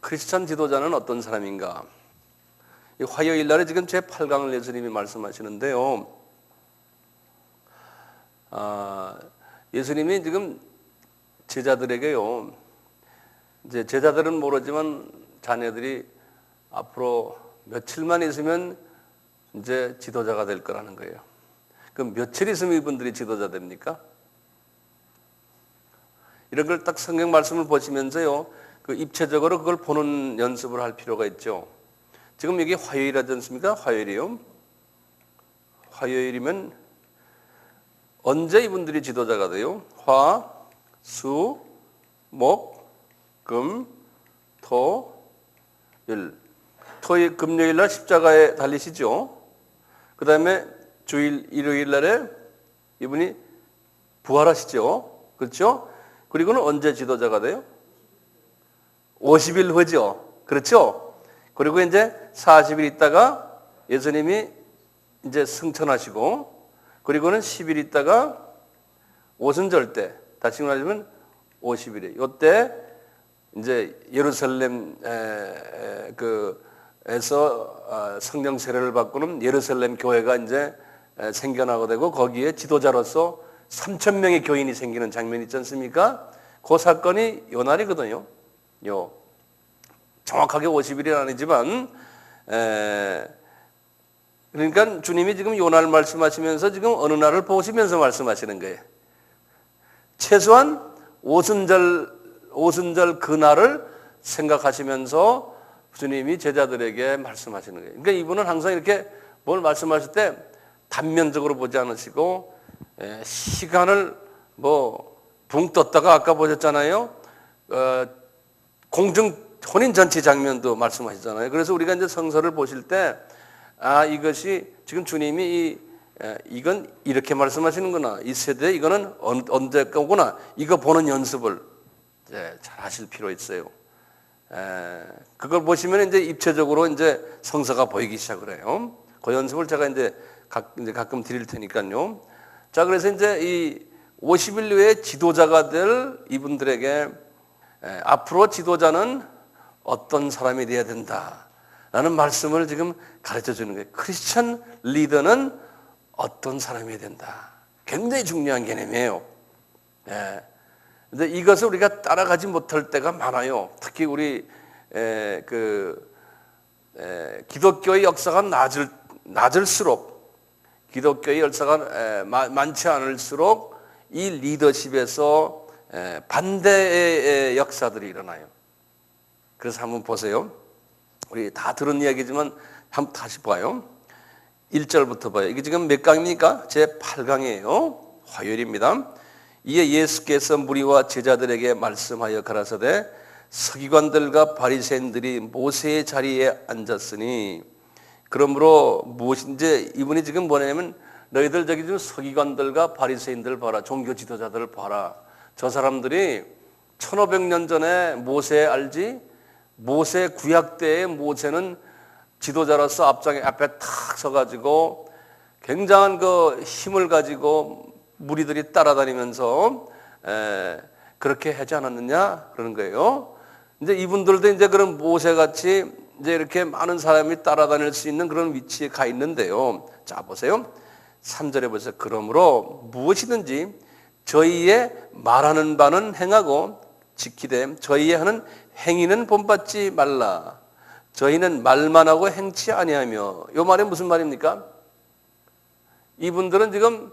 크리스찬 지도자는 어떤 사람인가? 화요일 날에 지금 제8강을 예수님이 말씀하시는데요. 예수님이 지금 제자들에게요. 이제 제자들은 모르지만 자녀들이 앞으로 며칠만 있으면 이제 지도자가 될 거라는 거예요. 그럼 며칠 있으면 이분들이 지도자 됩니까? 이런 걸 딱 성경 말씀을 보시면서요. 그 입체적으로 그걸 보는 연습을 할 필요가 있죠. 지금 여기 화요일 하지 않습니까? 화요일이요. 화요일이면 언제 이분들이 지도자가 돼요? 화, 수, 목, 금, 토, 일. 토일, 금요일 날 십자가에 달리시죠. 그 다음에 주일, 일요일 날에 이분이 부활하시죠. 그렇죠? 그리고는 언제 지도자가 돼요? 50일 후죠. 그렇죠? 그리고 이제 40일 있다가 예수님이 이제 승천하시고, 그리고는 10일 있다가 오순절 때, 다시 말하면 50일에, 요때 이제 예루살렘 에서 성령 세례를 받고는 예루살렘 교회가 이제 생겨나게 되고, 거기에 지도자로서 3,000명의 교인이 생기는 장면이 있지 않습니까? 그 사건이 요 날이거든요. 정확하게 50일은 아니지만, 그러니까 주님이 지금 요 날 말씀하시면서 지금 어느 날을 보시면서 말씀하시는 거예요. 최소한 오순절 그날을 생각하시면서 주님이 제자들에게 말씀하시는 거예요. 그러니까 이분은 항상 이렇게 뭘 말씀하실 때 단면적으로 보지 않으시고, 시간을 붕 떴다가 아까 보셨잖아요. 공중 혼인잔치 장면도 말씀하시잖아요. 그래서 우리가 이제 성서를 보실 때, 이것이 지금 주님이 이건 이렇게 말씀하시는구나. 이 세대에 이거는 언제 거구나. 이거 보는 연습을 잘 하실 필요 있어요. 그걸 보시면 이제 입체적으로 이제 성서가 보이기 시작을 해요. 그 연습을 제가 이제 가끔 드릴 테니까요. 자, 그래서 이제 이 50일 후에 지도자가 될 이분들에게 앞으로 지도자는 어떤 사람이 되어야 된다라는 말씀을 지금 가르쳐 주는 거예요. 크리스천 리더는 어떤 사람이 된다. 굉장히 중요한 개념이에요. 근데 이것을 우리가 따라가지 못할 때가 많아요. 특히 우리 기독교의 역사가 낮을수록, 기독교의 역사가 많지 않을수록 이 리더십에서 반대의 역사들이 일어나요. 그래서 한번 보세요. 우리 다 들은 이야기지만 한번 다시 봐요. 1절부터 봐요. 이게 지금 몇 강입니까? 제8강이에요. 화요일입니다. 이에 예수께서 무리와 제자들에게 말씀하여 가라사대 서기관들과 바리새인들이 모세의 자리에 앉았으니, 그러므로 무엇인지 이분이 지금 뭐냐면, 너희들 저기 좀 서기관들과 바리새인들 봐라, 종교 지도자들을 봐라. 저 사람들이 1500년 전에 모세 알지? 모세 구약 때의 모세는 지도자로서 앞에 탁 서가지고 굉장한 그 힘을 가지고 무리들이 따라다니면서 그렇게 하지 않았느냐 그러는 거예요. 이제 이분들도 이제 그런 모세같이 이제 이렇게 많은 사람이 따라다닐 수 있는 그런 위치에 가 있는데요. 자, 보세요. 3절에 보세요. 그러므로 무엇이든지 저희의 말하는 바는 행하고 지키되 저희의 하는 행위는 본받지 말라. 저희는 말만 하고 행치 아니하며. 이 말이 무슨 말입니까? 이분들은 지금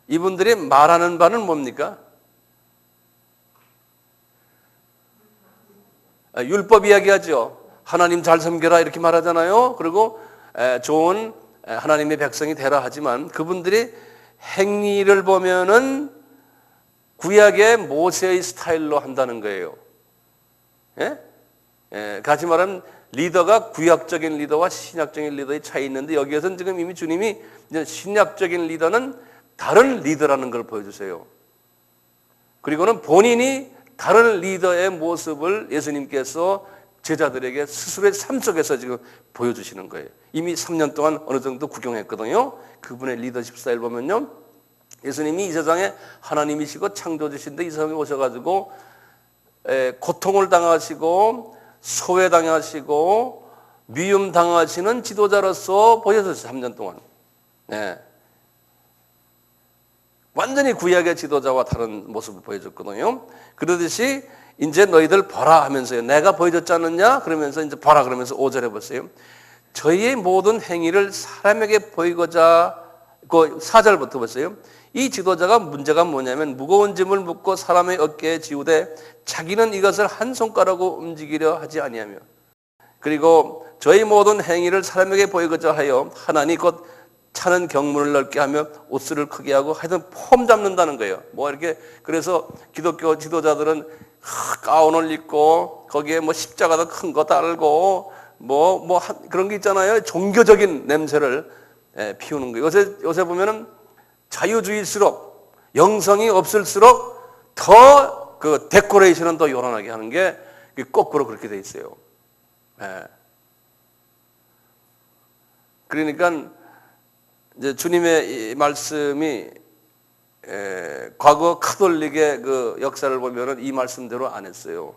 이분들이 말하는 바는 뭡니까? 율법 이야기하죠. 하나님 잘 섬겨라 이렇게 말하잖아요. 그리고 좋은 하나님의 백성이 되라 하지만 그분들이 행위를 보면은 구약의 모세의 스타일로 한다는 거예요. 같이 말하면 리더가 구약적인 리더와 신약적인 리더의 차이 있는데, 여기에서는 지금 이미 주님이 신약적인 리더는 다른 리더라는 걸 보여주세요. 그리고는 본인이 다른 리더의 모습을 예수님께서 제자들에게 스스로의 삶 속에서 지금 보여주시는 거예요. 이미 3년 동안 어느 정도 구경했거든요. 그분의 리더십 스타일 보면요, 예수님이 이 세상에 하나님이시고 창조주신데 이 세상에 오셔가지고 고통을 당하시고 소외당하시고 미움당하시는 지도자로서 보여졌어요. 3년 동안. 네. 완전히 구약의 지도자와 다른 모습을 보여줬거든요. 그러듯이 이제 너희들 보라 하면서요. 내가 보여줬지 않느냐? 그러면서 이제 보라 그러면서 5절에 보세요. 저희의 모든 행위를 사람에게 보이고자, 그 4절부터 보세요. 이 지도자가 문제가 뭐냐면 무거운 짐을 묻고 사람의 어깨에 지우되 자기는 이것을 한 손가락으로 움직이려 하지 아니하며, 그리고 저희 모든 행위를 사람에게 보이고자 하여 하나니 곧 차는 경문을 넓게 하며 옷을 크게 하고 하여튼 폼 잡는다는 거예요. 뭐 이렇게, 그래서 기독교 지도자들은 가운을 입고 거기에 뭐 십자가도 큰 거 달고 그런 게 있잖아요. 종교적인 냄새를 피우는 거예요. 요새 보면은 자유주의일수록, 영성이 없을수록 더 그 데코레이션은 더 요란하게 하는 게 거꾸로 그렇게 돼 있어요. 그러니까 이제 주님의 이 말씀이 과거 카톨릭의 그 역사를 보면은 이 말씀대로 안 했어요.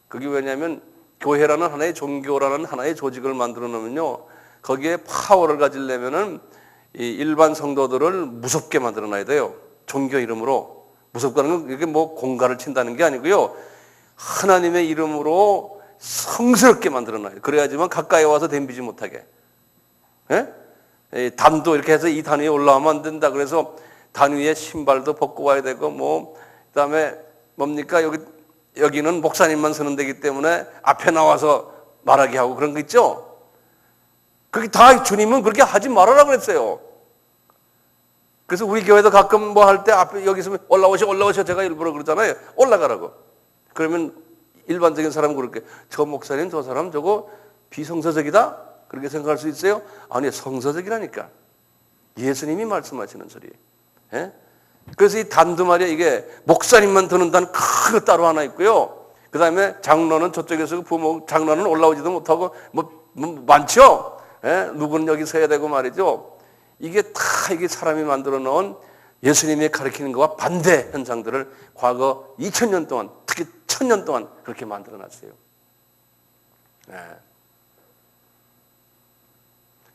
그게 왜냐하면 교회라는 하나의 종교라는 하나의 조직을 만들어 놓으면요, 거기에 파워를 가지려면은 이 일반 성도들을 무섭게 만들어 놔야 돼요. 종교 이름으로. 무섭다는 건 이게 뭐 공갈을 친다는 게 아니고요, 하나님의 이름으로 성스럽게 만들어 놔요. 그래야지만 가까이 와서 덤비지 못하게. 단도 이렇게 해서 이 단 위에 올라오면 안 된다. 그래서 단 위에 신발도 벗고 와야 되고, 그다음에 뭡니까? 여기는 목사님만 서는 데기 때문에 앞에 나와서 말하게 하고 그런 거 있죠? 그게 다 주님은 그렇게 하지 말아라 그랬어요. 그래서 우리 교회도 가끔 뭐 할 때 앞에 여기 있으면 올라오셔. 제가 일부러 그러잖아요. 올라가라고. 그러면 일반적인 사람은 그렇게, 저 목사님, 저 사람 저거 비성서적이다? 그렇게 생각할 수 있어요? 아니, 성서적이라니까. 예수님이 말씀하시는 소리. 그래서 이 단도 말이야, 이게 목사님만 드는 단 큰 거 따로 하나 있고요. 그 다음에 장로는 저쪽에서 부모, 장로는 올라오지도 못하고 많죠? 누구는 여기 서야 되고 말이죠. 이게 사람이 만들어 놓은 예수님이 가르치는 것과 반대 현상들을 과거 2000년 동안, 특히 1000년 동안 그렇게 만들어 놨어요.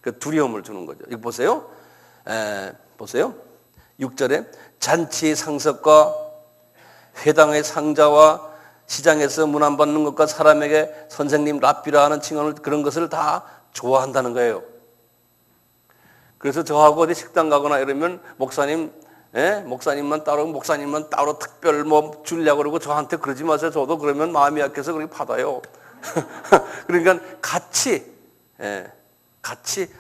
그 두려움을 주는 거죠. 이거 보세요. 보세요. 6절에 잔치 상석과 회당의 상자와 시장에서 문 안 받는 것과 사람에게 선생님 랍비라 하는 칭함을, 그런 것을 다 좋아한다는 거예요. 그래서 저하고 어디 식당 가거나 이러면 목사님만 따로 특별 뭐 주려고 그러고 저한테 그러지 마세요. 저도 그러면 마음이 약해서 그렇게 받아요. 그러니까 같이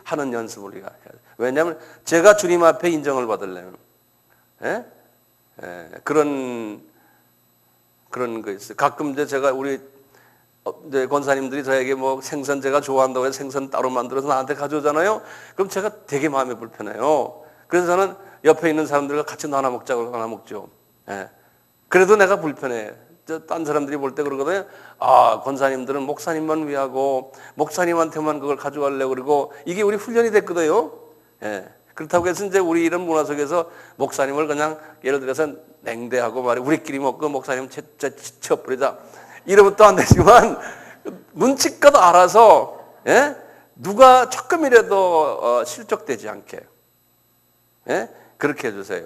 하는 연습을 우리가 해야 돼요. 왜냐하면 제가 주님 앞에 인정을 받으려면 그런 거 있어요. 가끔 이제 제가 우리 이제 권사님들이 저에게 뭐 생선 제가 좋아한다고 해서 생선 따로 만들어서 나한테 가져오잖아요. 그럼 제가 되게 마음이 불편해요. 그래서 저는 옆에 있는 사람들과 같이 나눠 먹자고 나눠 먹죠. 그래도 내가 불편해. 딴 사람들이 볼 때 그러거든요. 아, 권사님들은 목사님만 위하고 목사님한테만 그걸 가져가려고 그러고, 이게 우리 훈련이 됐거든요. 그렇다고 해서 이제 우리 이런 문화 속에서 목사님을 그냥 예를 들어서 냉대하고 말이야, 우리끼리 먹고 목사님 쳐버리자 이러면 또 안 되지만, 눈치껏 알아서 누가 조금이라도 실족되지 않게 그렇게 해주세요.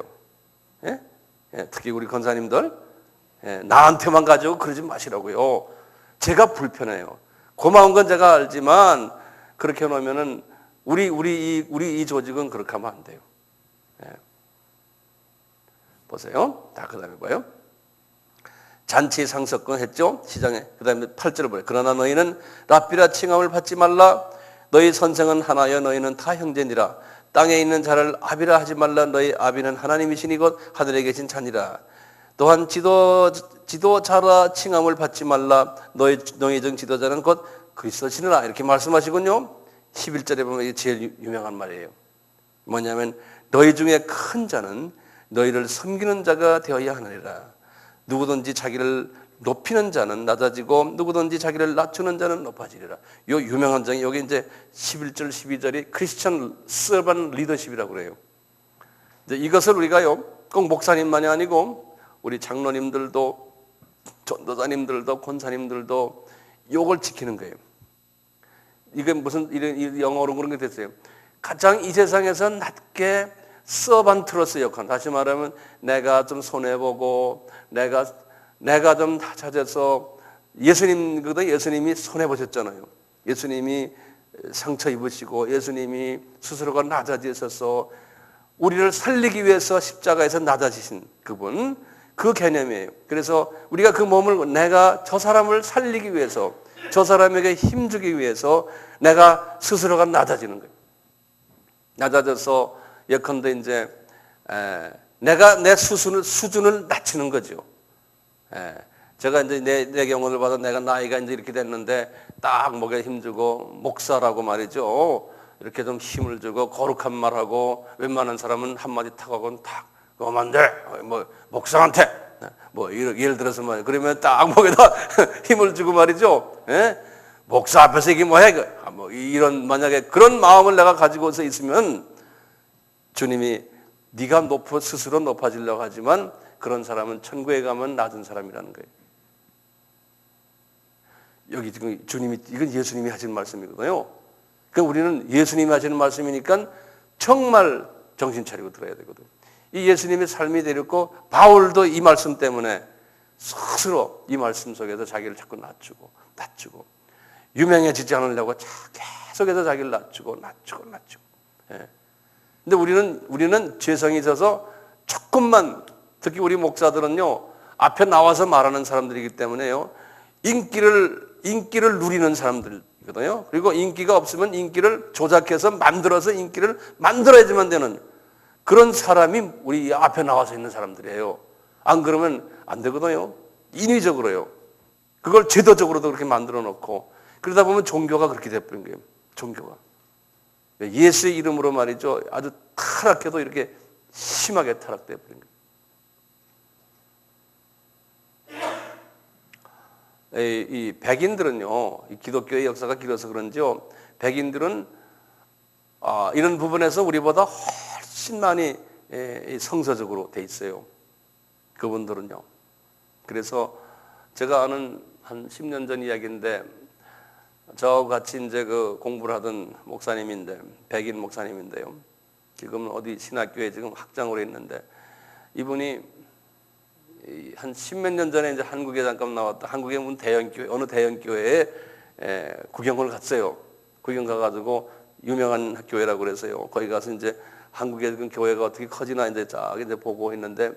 특히 우리 권사님들 나한테만 가지고 그러지 마시라고요. 제가 불편해요. 고마운 건 제가 알지만 그렇게 놓으면은 우리 이 조직은 그렇게 하면 안 돼요. 보세요. 자, 그 다음에 뭐예요? 잔치 상석권 했죠? 시장에. 그 다음에 8절을 보래요. 그러나 너희는 랍비라 칭함을 받지 말라. 너희 선생은 하나여 너희는 다 형제니라. 땅에 있는 자를 아비라 하지 말라. 너희 아비는 하나님이시니 곧 하늘에 계신 자니라. 또한 지도자라 칭함을 받지 말라. 너희 중 지도자는 곧 그리스도시니라. 이렇게 말씀하시군요. 11절에 보면 이게 제일 유명한 말이에요. 뭐냐면 너희 중에 큰 자는 너희를 섬기는 자가 되어야 하느니라. 누구든지 자기를 높이는 자는 낮아지고 누구든지 자기를 낮추는 자는 높아지리라. 요 유명한 장이 여기 이제 11절 12절이 크리스천 서반 리더십이라고 그래요. 이제 이것을 우리가요 꼭 목사님만이 아니고 우리 장로님들도 전도사님들도 권사님들도 요걸 지키는 거예요. 이게 무슨 이런 영어로 그런 게 됐어요. 가장 이 세상에서 낮게 서반트로서 역할. 다시 말하면 내가 좀 손해보고 내가 좀 찾아서 예수님이 손해보셨잖아요. 예수님이 상처 입으시고 예수님이 스스로가 낮아지셔서 우리를 살리기 위해서 십자가에서 낮아지신 그분, 그 개념이에요. 그래서 우리가 그 몸을 내가 저 사람을 살리기 위해서 저 사람에게 힘주기 위해서 내가 스스로가 낮아지는 거예요. 낮아져서 예컨대 이제 내가 내 수준을 낮추는 거죠. 제가 이제 내 경험을 봐서 내가 나이가 이제 이렇게 됐는데 딱 목에 힘주고 목사라고 말이죠. 이렇게 좀 힘을 주고 거룩한 말하고 웬만한 사람은 한마디 탁 하고는 탁 그러면 안 돼. 뭐 목사한테 뭐 예를 들어서 뭐 그러면 딱 목에다 힘을 주고 말이죠. 목사 앞에서 이게 뭐해? 뭐 이런 만약에 그런 마음을 내가 가지고서 있으면 주님이 네가 스스로 높아지려고 하지만 그런 사람은 천국에 가면 낮은 사람이라는 거예요. 여기 지금 주님이 이건 예수님이 하시는 말씀이거든요. 그러니까 우리는 예수님이 하시는 말씀이니까 정말 정신 차리고 들어야 되거든. 이 예수님의 삶이 되었고 바울도 이 말씀 때문에 스스로 이 말씀 속에서 자기를 자꾸 낮추고 유명해지지 않으려고 계속해서 자기를 낮추고. 근데 우리는 죄성이 있어서 조금만, 특히 우리 목사들은요 앞에 나와서 말하는 사람들이기 때문에요 인기를 누리는 사람들이거든요. 그리고 인기가 없으면 인기를 조작해서 만들어서 인기를 만들어야지만 되는 그런 사람이 우리 앞에 나와서 있는 사람들이에요. 안 그러면 안 되거든요. 인위적으로요. 그걸 제도적으로도 그렇게 만들어 놓고 그러다 보면 종교가 그렇게 돼버린 거예요. 종교가. 예수의 이름으로 말이죠. 아주 타락해도 이렇게 심하게 타락돼 버린 거예요. 이 백인들은요, 이 기독교의 역사가 길어서 그런지요, 백인들은 이런 부분에서 우리보다 훨씬 많이 성서적으로 돼 있어요. 그분들은요. 그래서 제가 아는 한 10년 전 이야기인데, 저하고 같이 이제 그 공부를 하던 목사님인데, 백인 목사님인데요. 지금 어디 신학교에 지금 학장으로 있는데, 이분이 한 10몇 년 전에 이제 한국에 잠깐 나왔다. 한국에 문 대형교회, 어느 대형교회에 구경을 갔어요. 구경 가가지고 유명한 교회라고 그래서요. 거기 가서 이제 한국의 지금 교회가 어떻게 커지나 이제 쫙 이제 보고 있는데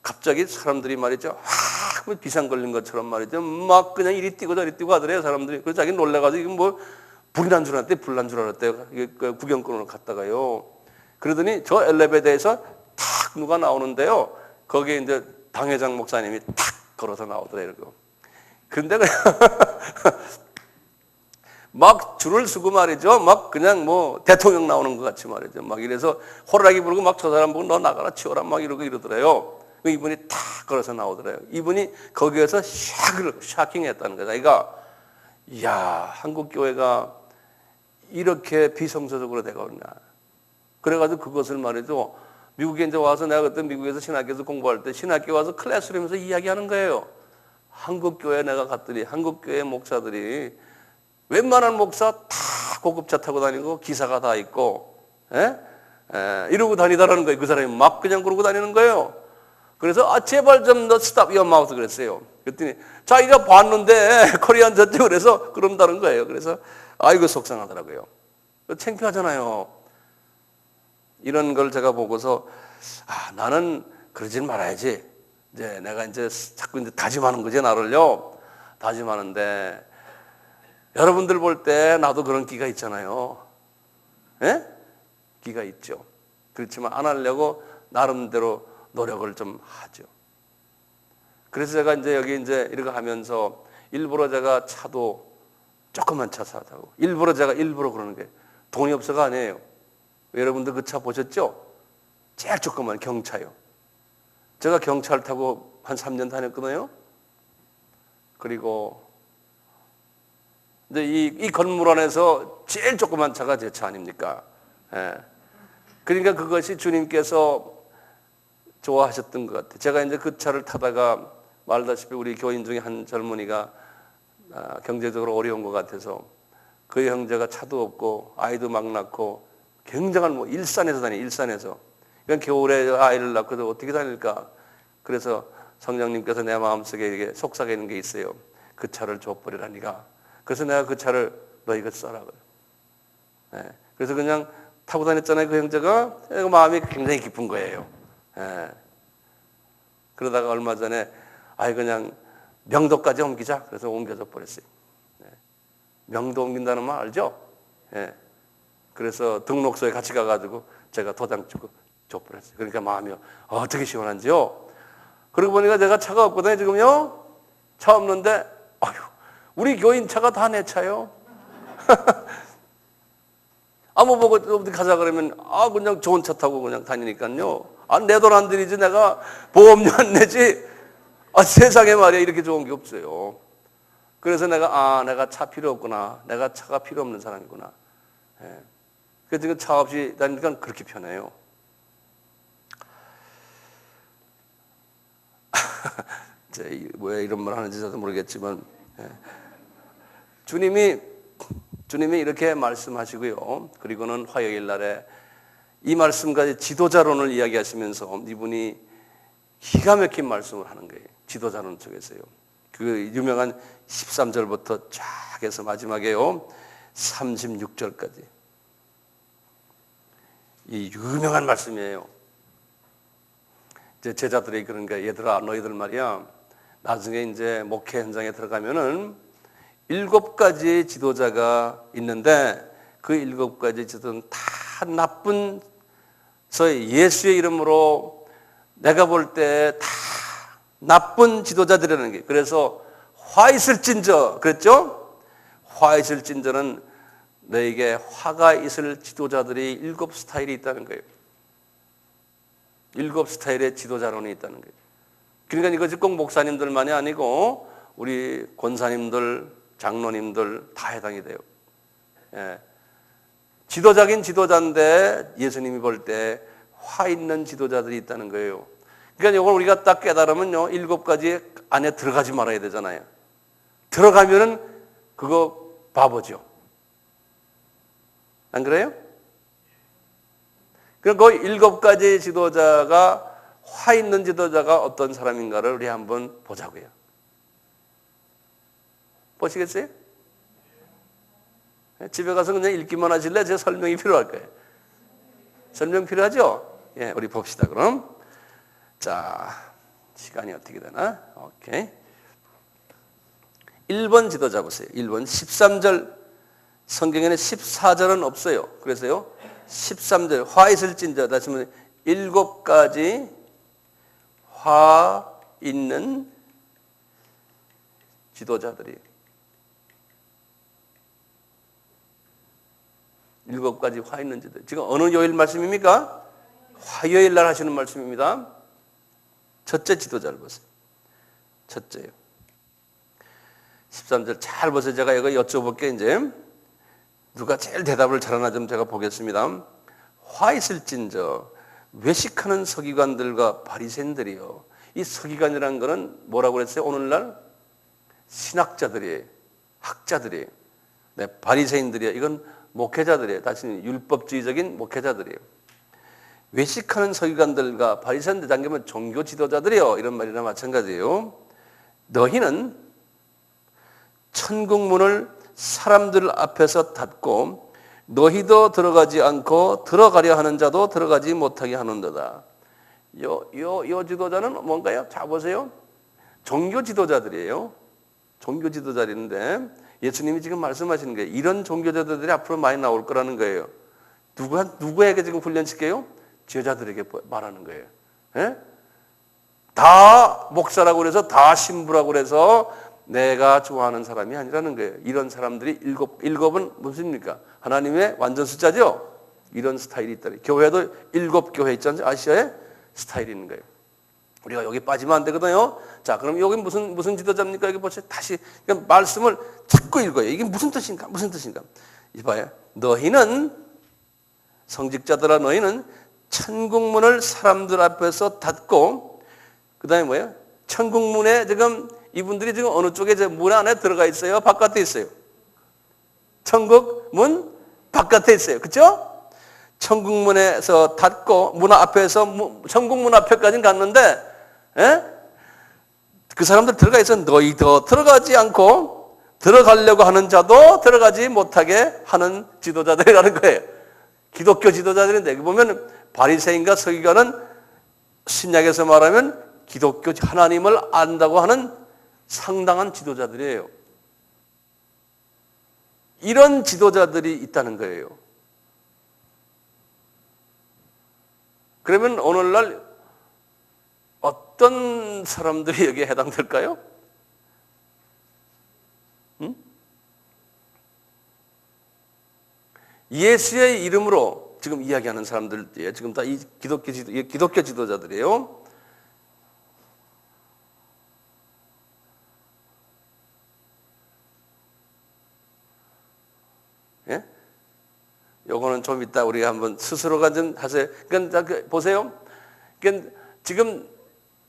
갑자기 사람들이 말이죠. 비상 걸린 것처럼 말이죠. 막 그냥 이리 뛰고 저리 뛰고 하더래요, 사람들이. 그래서 자기 놀래가지고 이건 뭐 불이 난 줄 알았대, 불난 줄 알았대요. 구경꾼으로 갔다가요. 그러더니 저 엘리베이터에서 탁 누가 나오는데요. 거기에 이제 당회장 목사님이 탁 걸어서 나오더래요. 근데 그냥 막 줄을 서고 말이죠. 막 그냥 뭐 대통령 나오는 것 같이 말이죠. 막 이래서 호루라기 부르고 막 저 사람 보고 너 나가라 치워라 막 이러고 이러더래요. 이분이 탁 걸어서 나오더래요. 이분이 거기에서 샤킹했다는 거죠. 그러니까 이야, 한국 교회가 이렇게 비성서적으로 되거든요. 그래가지고 그것을 말이죠. 미국에 이제 와서 내가 그때 미국에서 신학교에서 공부할 때 신학교 와서 클래스룸에서 이야기하는 거예요. 한국 교회 내가 갔더니 한국 교회 목사들이 웬만한 목사 다 고급차 타고 다니고 기사가 다 있고 이러고 다니다라는 거예요. 그 사람이 막 그냥 그러고 다니는 거예요. 그래서 제발 좀 너 스탑 your mouth 그랬어요. 그랬더니 자기가 봤는데 코리안 저쪽 그래서 그런다는 거예요. 그래서 아이고 속상하더라고요. 창피하잖아요. 이런 걸 제가 보고서 나는 그러진 말아야지. 이제 내가 이제 자꾸 이제 다짐하는 거지 나를요. 다짐하는데 여러분들 볼 때 나도 그런 끼가 있잖아요. 끼가 있죠. 그렇지만 안 하려고 나름대로 노력을 좀 하죠. 그래서 제가 이제 여기 이제 이렇게 하면서 일부러 제가 차도 조그만 차 사다고 일부러 그러는 게 돈이 없어가 아니에요. 여러분들 그 차 보셨죠? 제일 조그만 경차요. 제가 경차를 타고 한 3년 다녔거든요. 그리고 이제 이 건물 안에서 제일 조그만 차가 제 차 아닙니까? 그러니까 그것이 주님께서 좋아하셨던 것 같아요. 제가 이제 그 차를 타다가 말다시피 우리 교인 중에 한 젊은이가 경제적으로 어려운 것 같아서 그 형제가 차도 없고 아이도 막 낳고 굉장한 뭐 일산에서. 그러니까 겨울에 아이를 낳고도 어떻게 다닐까? 그래서 성령님께서 내 마음속에 이게 속삭이는 게 있어요. 그 차를 줘버리라 니가. 그래서 내가 그 차를 너희가 써라 그래. 예. 그래서 그냥 타고 다녔잖아요. 그 형제가 마음이 굉장히 기쁜 거예요. 예. 그러다가 얼마 전에 그냥 명도까지 옮기자. 그래서 옮겨져 버렸어요. 예. 명도 옮긴다는 말 알죠? 예. 그래서 등록소에 같이 가가지고 제가 도장 찍고 줘버렸어요. 그러니까 마음이 어떻게 시원한지요. 그러고 보니까 내가 차가 없거든요. 지금요. 차 없는데 우리 교인 차가 다 내 차요. 아무 보고 어디 가자 그러면 그냥 좋은 차 타고 그냥 다니니까요. 내 돈 안 들이지 내가 보험료 안 내지. 세상에 말이야 이렇게 좋은 게 없어요. 그래서 내가 차 필요 없구나. 내가 차가 필요 없는 사람이구나. 예. 그래서 지금 차 없이 다니니까 그렇게 편해요. 왜 이런 말 하는지 저도 모르겠지만 주님이 이렇게 말씀하시고요. 그리고는 화요일 날에 이 말씀까지 지도자론을 이야기하시면서 이분이 기가 막힌 말씀을 하는 거예요. 지도자론 쪽에서요. 그 유명한 13절부터 쫙 해서 마지막에요. 36절까지. 이 유명한 말씀이에요. 이제 제자들이 그런 거야. 얘들아, 너희들 말이야. 나중에 이제 목회 현장에 들어가면은 7가지의 지도자가 있는데 그 7가지 지도자는 다 나쁜 소위 예수의 이름으로 내가 볼 때 다 나쁜 지도자들이라는 게. 그래서 화 있을진저 그랬죠? 화 있을진저는 너에게 화가 있을 지도자들이 7 스타일이 있다는 거예요. 7 스타일의 지도자론이 있다는 거예요. 그러니까 이것이 꼭 목사님들만이 아니고 우리 권사님들, 장로님들 다 해당이 돼요. 예. 지도자긴 지도자인데 예수님이 볼 때 화 있는 지도자들이 있다는 거예요. 그러니까 이걸 우리가 딱 깨달으면요, 7가지 안에 들어가지 말아야 되잖아요. 들어가면은 그거 바보죠. 안 그래요? 그러니까 그 7가지 지도자가 화 있는 지도자가 어떤 사람인가를 우리 한번 보자고요. 보시겠어요? 집에 가서 그냥 읽기만 하실래? 제 설명이 필요할 거예요. 설명 필요하죠? 예, 우리 봅시다, 그럼. 자, 시간이 어떻게 되나? 오케이. 1번 지도자 보세요. 1번 13절. 성경에는 14절은 없어요. 그래서요, 13절. 화 있을진저. 다시 한번 7가지 화 있는 지도자들이. 7가지 화 있는 지도자. 지금 어느 요일 말씀입니까? 화요일 날 하시는 말씀입니다. 첫째 지도자를 보세요. 첫째요. 13절 잘 보세요. 제가 이거 여쭤볼게 이제. 누가 제일 대답을 잘하나 좀 제가 보겠습니다. 화 있을진저 외식하는 서기관들과 바리새인들이요. 이 서기관이라는 거는 뭐라고 그랬어요? 오늘날 신학자들이에요. 학자들이에요. 네, 바리새인들이에요. 이건 목회자들이에요. 다시 율법주의적인 목회자들이에요. 외식하는 서기관들과 바리새인들 당기면 종교 지도자들이요. 이런 말이나 마찬가지예요. 너희는 천국문을 사람들 앞에서 닫고 너희도 들어가지 않고 들어가려 하는 자도 들어가지 못하게 하는도다. 요 지도자는 뭔가요? 자 보세요. 종교 지도자들이에요. 종교 지도자들인데 예수님이 지금 말씀하시는 거예요. 이런 종교 지도자들이 앞으로 많이 나올 거라는 거예요. 누구에게 지금 훈련시켜요? 제자들에게 말하는 거예요. 예? 다 목사라고 그래서 다 신부라고 그래서 내가 좋아하는 사람이 아니라는 거예요. 이런 사람들이 7은 무엇입니까? 하나님의 완전 숫자죠? 이런 스타일이 있다. 교회도 7교회 있지 않습니까? 아시아에 스타일이 있는 거예요. 우리가 여기 빠지면 안 되거든요. 자, 그럼 여기 무슨 지도자입니까? 여기 보세요. 다시 그러니까 말씀을 자꾸 읽어요. 이게 무슨 뜻인가? 무슨 뜻인가? 이봐요. 너희는 성직자들아 너희는 천국문을 사람들 앞에서 닫고 그다음에 뭐예요? 천국문에 지금 이분들이 지금 어느 쪽에 문 안에 들어가 있어요? 바깥에 있어요? 천국 문 바깥에 있어요. 그렇죠? 천국 문에서 닫고 문 앞에서 천국 문 앞에까지는 갔는데 그 사람들 들어가 있어 너희 더 들어가지 않고 들어가려고 하는 자도 들어가지 못하게 하는 지도자들이라는 거예요. 기독교 지도자들인데 여기 보면 바리새인과 서기관은 신약에서 말하면 기독교 하나님을 안다고 하는 상당한 지도자들이에요. 이런 지도자들이 있다는 거예요. 그러면 오늘날 어떤 사람들이 여기에 해당될까요? 예수의 이름으로 지금 이야기하는 사람들, 지금 다 이 기독교 지도자들이에요. 예? 요거는 좀 이따 우리가 한번 스스로가 좀 하세요. 그러니까 보세요. 그러니까 지금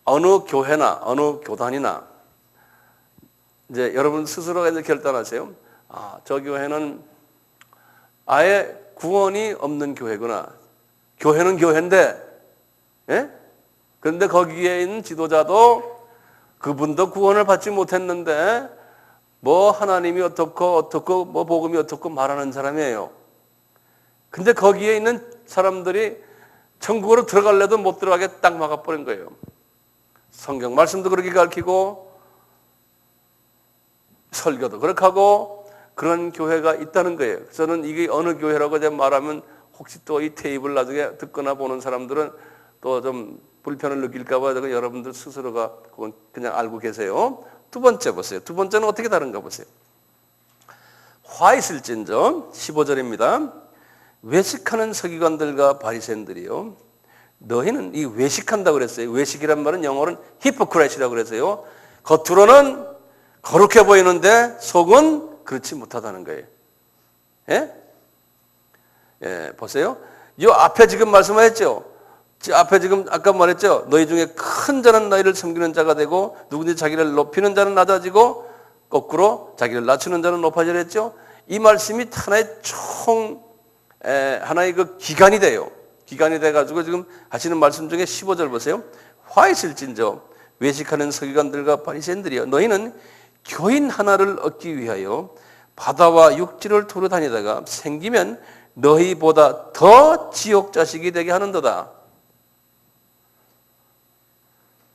어느 교회나 어느 교단이나 이제 여러분 스스로가 이제 결단하세요. 아, 저 교회는 아예 구원이 없는 교회구나. 교회는 교회인데, 예? 그런데 거기에 있는 지도자도 그분도 구원을 받지 못했는데 뭐 하나님이 어떻고 뭐 복음이 어떻고 말하는 사람이에요. 근데 거기에 있는 사람들이 천국으로 들어갈래도 못 들어가게 딱 막아버린 거예요. 성경 말씀도 그렇게 가르치고 설교도 그렇게 하고 그런 교회가 있다는 거예요. 저는 이게 어느 교회라고 제가 말하면 혹시 또 이 테이블 나중에 듣거나 보는 사람들은 또 좀 불편을 느낄까 봐 여러분들 스스로가 그건 그냥 알고 계세요. 두 번째 보세요. 두 번째는 어떻게 다른가 보세요. 화 있을진저 15절입니다. 외식하는 서기관들과 바리새인들이요. 너희는 이 외식한다고 그랬어요. 외식이란 말은 영어로는 히포크라이시라고 그랬어요. 겉으로는 거룩해 보이는데 속은 그렇지 못하다는 거예요. 예? 예, 보세요. 이 앞에 지금 말씀하셨죠. 앞에 지금 아까 말했죠. 너희 중에 큰 자는 너희를 섬기는 자가 되고 누구든지 자기를 높이는 자는 낮아지고 거꾸로 자기를 낮추는 자는 높아지라 했죠. 이 말씀이 하나의 그 기간이 돼요. 기간이 돼가지고 지금 하시는 말씀 중에 15절 보세요. 화 있을진저 외식하는 서기관들과 바리새인들이여 너희는 교인 하나를 얻기 위하여 바다와 육지를 두루 다니다가 생기면 너희보다 더 지옥 자식이 되게 하는도다.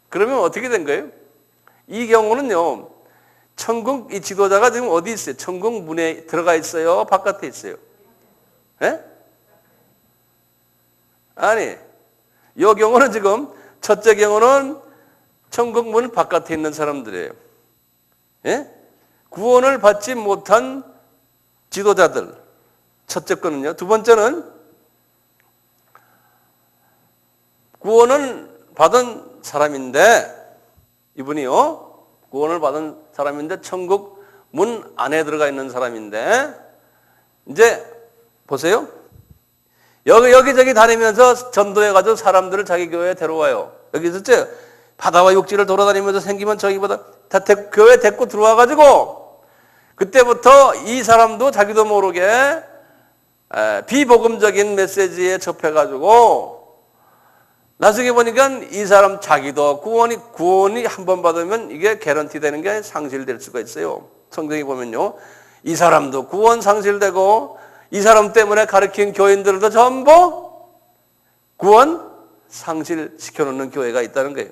그러면 어떻게 된 거예요? 이 경우는요. 천국 이 지도자가 지금 어디 있어요? 천국 문에 들어가 있어요? 바깥에 있어요? 예? 아니, 이 경우는 지금 첫째 경우는 천국 문 바깥에 있는 사람들이에요. 예? 구원을 받지 못한 지도자들. 첫째 거는요. 두 번째는 구원을 받은 사람인데 이분이요. 구원을 받은 사람인데 천국 문 안에 들어가 있는 사람인데 이제 보세요. 여기저기 다니면서 전도해가지고 사람들을 자기 교회에 데려와요. 여기 있었죠? 바다와 육지를 돌아다니면서 생기면 저기보다 다 교회에 데리고 들어와가지고 그때부터 이 사람도 자기도 모르게 비복음적인 메시지에 접해가지고 나중에 보니까 이 사람 자기도 구원이 한 번 받으면 이게 개런티 되는 게 상실될 수가 있어요. 성경에 보면요. 이 사람도 구원 상실되고 이 사람 때문에 가르친 교인들도 전부 구원 상실시켜 놓는 교회가 있다는 거예요.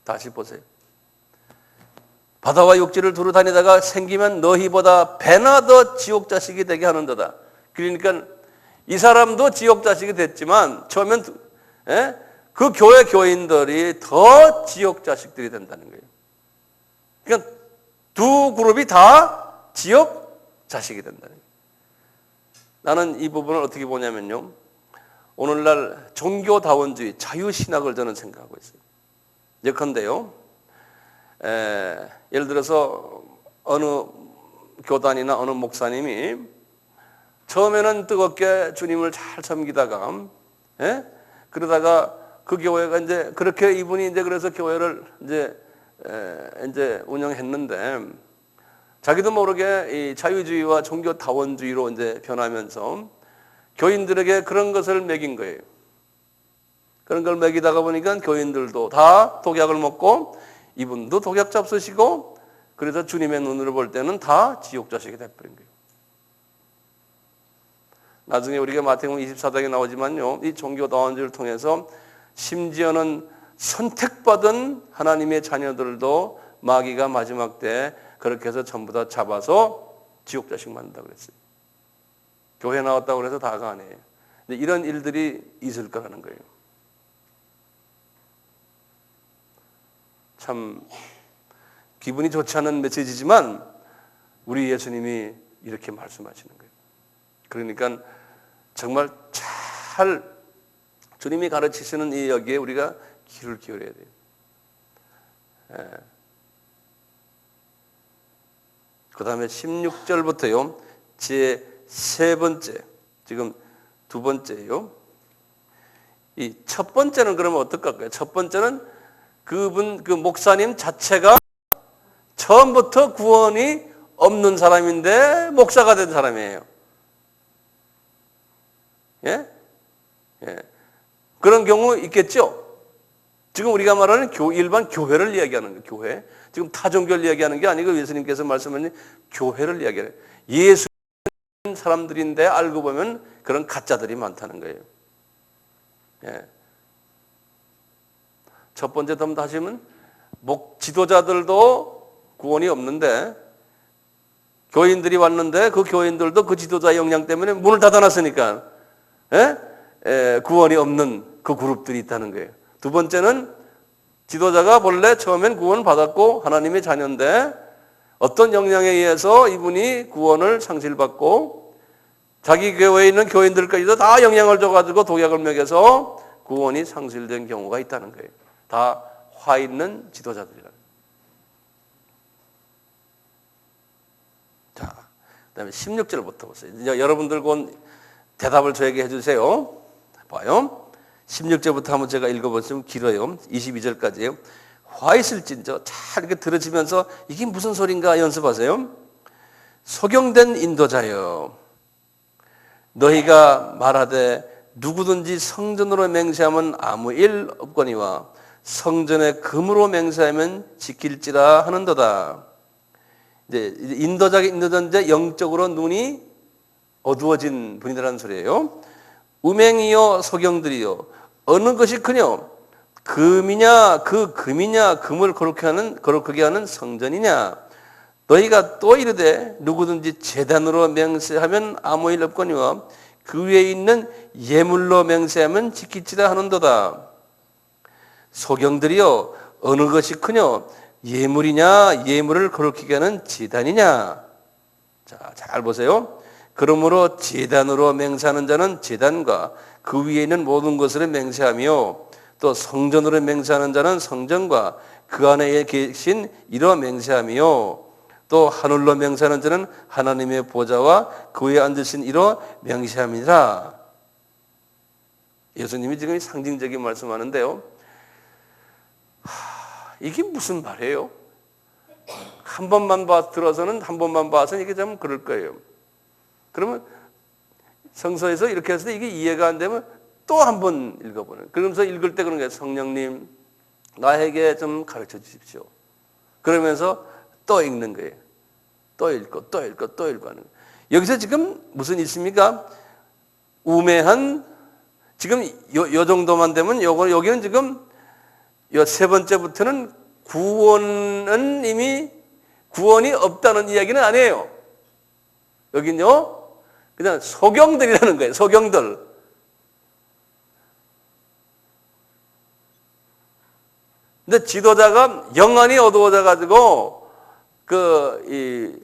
다시 보세요. 바다와 육지를 두루 다니다가 생기면 너희보다 배나 더 지옥 자식이 되게 하는도다. 그러니까 이 사람도 지옥 자식이 됐지만 처음엔 그 교회 교인들이 더 지옥 자식들이 된다는 거예요. 그러니까 두 그룹이 다 지옥 자식이 된다는 거예요. 나는 이 부분을 어떻게 보냐면요. 오늘날 종교다원주의, 자유신학을 저는 생각하고 있어요. 예컨대요. 예를 들어서 어느 교단이나 어느 목사님이 처음에는 뜨겁게 주님을 잘 섬기다가 그러다가 그 교회가 이제 그렇게 이분이 이제 그래서 교회를 이제 운영했는데 자기도 모르게 이 자유주의와 종교 다원주의로 이제 변하면서 교인들에게 그런 것을 먹인 거예요. 그런 걸 먹이다가 보니까 교인들도 다 독약을 먹고 이분도 독약 잡수시고 그래서 주님의 눈으로 볼 때는 다 지옥 자식이 돼버린 거예요. 나중에 우리가 마태복음 24장에 나오지만요, 이 종교 다원주의를 통해서 심지어는 선택받은 하나님의 자녀들도 마귀가 마지막 때 그렇게 해서 전부 다 잡아서 지옥 자식 만든다 그랬어요. 교회 나왔다고 해서 다가 아니에요. 근데 이런 일들이 있을 거라는 거예요. 참 기분이 좋지 않은 메시지지만 우리 예수님이 이렇게 말씀하시는 거예요. 그러니까 정말 잘 주님이 가르치시는 이 여기에 우리가 귀를 기울여야 돼요. 그 다음에 16절부터요. 제 세 번째, 지금 두 번째예요. 이 첫 번째는 그러면 어떨까요? 첫 번째는 그 목사님 자체가 처음부터 구원이 없는 사람인데 목사가 된 사람이에요. 예? 예. 그런 경우 있겠죠? 지금 우리가 말하는 일반 교회를 이야기하는 거예요. 교회. 지금 타종교를 이야기하는 게 아니고 예수님께서 말씀하신 교회를 이야기해요. 예수 사람들인데 알고 보면 그런 가짜들이 많다는 거예요. 예. 첫 번째 더 다시면 지도자들도 구원이 없는데 교인들이 왔는데 그 교인들도 그 지도자 영향 때문에 문을 닫아놨으니까 구원이 없는 그 그룹들이 있다는 거예요. 두 번째는 지도자가 본래 처음엔 구원을 받았고 하나님의 자녀인데 어떤 영향에 의해서 이분이 구원을 상실받고 자기 교회에 있는 교인들까지도 다 영향을 줘가지고 독약을 먹여서 구원이 상실된 경우가 있다는 거예요. 다 화 있는 지도자들이라. 자, 그다음에 16절부터 보세요. 이제 여러분들 곧 대답을 저에게 해주세요. 봐요. 16절부터 한번 제가 읽어보시면 길어요. 22절까지예요. 화 있을진저 잘 이렇게 들으시면서 이게 무슨 소린가 연습하세요. 소경된 인도자여, 너희가 말하되 누구든지 성전으로 맹세하면 아무 일 없거니와 성전에 금으로 맹세하면 지킬지라 하는도다. 이제 인도자인데 영적으로 눈이 어두워진 분이라는 소리예요. 우맹이요 소경들이요, 어느 것이 크뇨? 금이냐 금을 거룩하게 하는 성전이냐? 너희가 또 이르되 누구든지 제단으로 맹세하면 아무 일 없거니와 그 위에 있는 예물로 맹세하면 지킬지라 하는도다. 소경들이여, 어느 것이 크뇨? 예물이냐 예물을 거룩하게 하는 제단이냐? 자, 잘 보세요. 그러므로 제단으로 맹세하는 자는 제단과 그 위에 있는 모든 것을 맹세하며 또 성전으로 맹세하는 자는 성전과 그 안에 계신 이로 맹세하며 또 하늘로 맹세하는 자는 하나님의 보좌와 그 위에 앉으신 이로 맹세함이라. 예수님이 지금 상징적인 말씀하는데요. 이게 무슨 말이에요? 한 번만 들어서는 한 번만 봐서는 이게 좀 그럴 거예요. 그러면 성서에서 이렇게 해서 이게 이해가 안 되면 또 한 번 읽어보는. 그러면서 읽을 때 그런 거예요. 성령님, 나에게 좀 가르쳐 주십시오. 그러면서 또 읽는 거예요. 또 읽고 또 읽고 또 읽고 하는 거예요. 여기서 지금 무슨 있습니까? 우매한, 지금 요 정도만 되면 여기는 지금 요 세 번째부터는 구원이 없다는 이야기는 아니에요. 여긴요, 그냥 소경들이라는 거예요. 소경들. 근데 지도자가 영안이 어두워져 가지고 이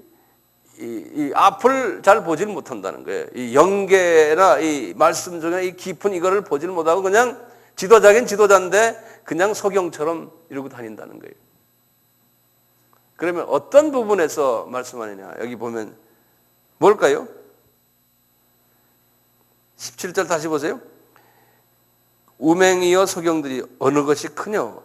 앞을 잘 보질 못한다는 거예요. 이 영계나 이 말씀 중에 이 깊은 이거를 보질 못하고 그냥 지도자긴 지도자인데 그냥 소경처럼 이러고 다닌다는 거예요. 그러면 어떤 부분에서 말씀하느냐? 여기 보면 뭘까요? 17절 다시 보세요. 우맹이여 소경들이 어느 것이 크뇨?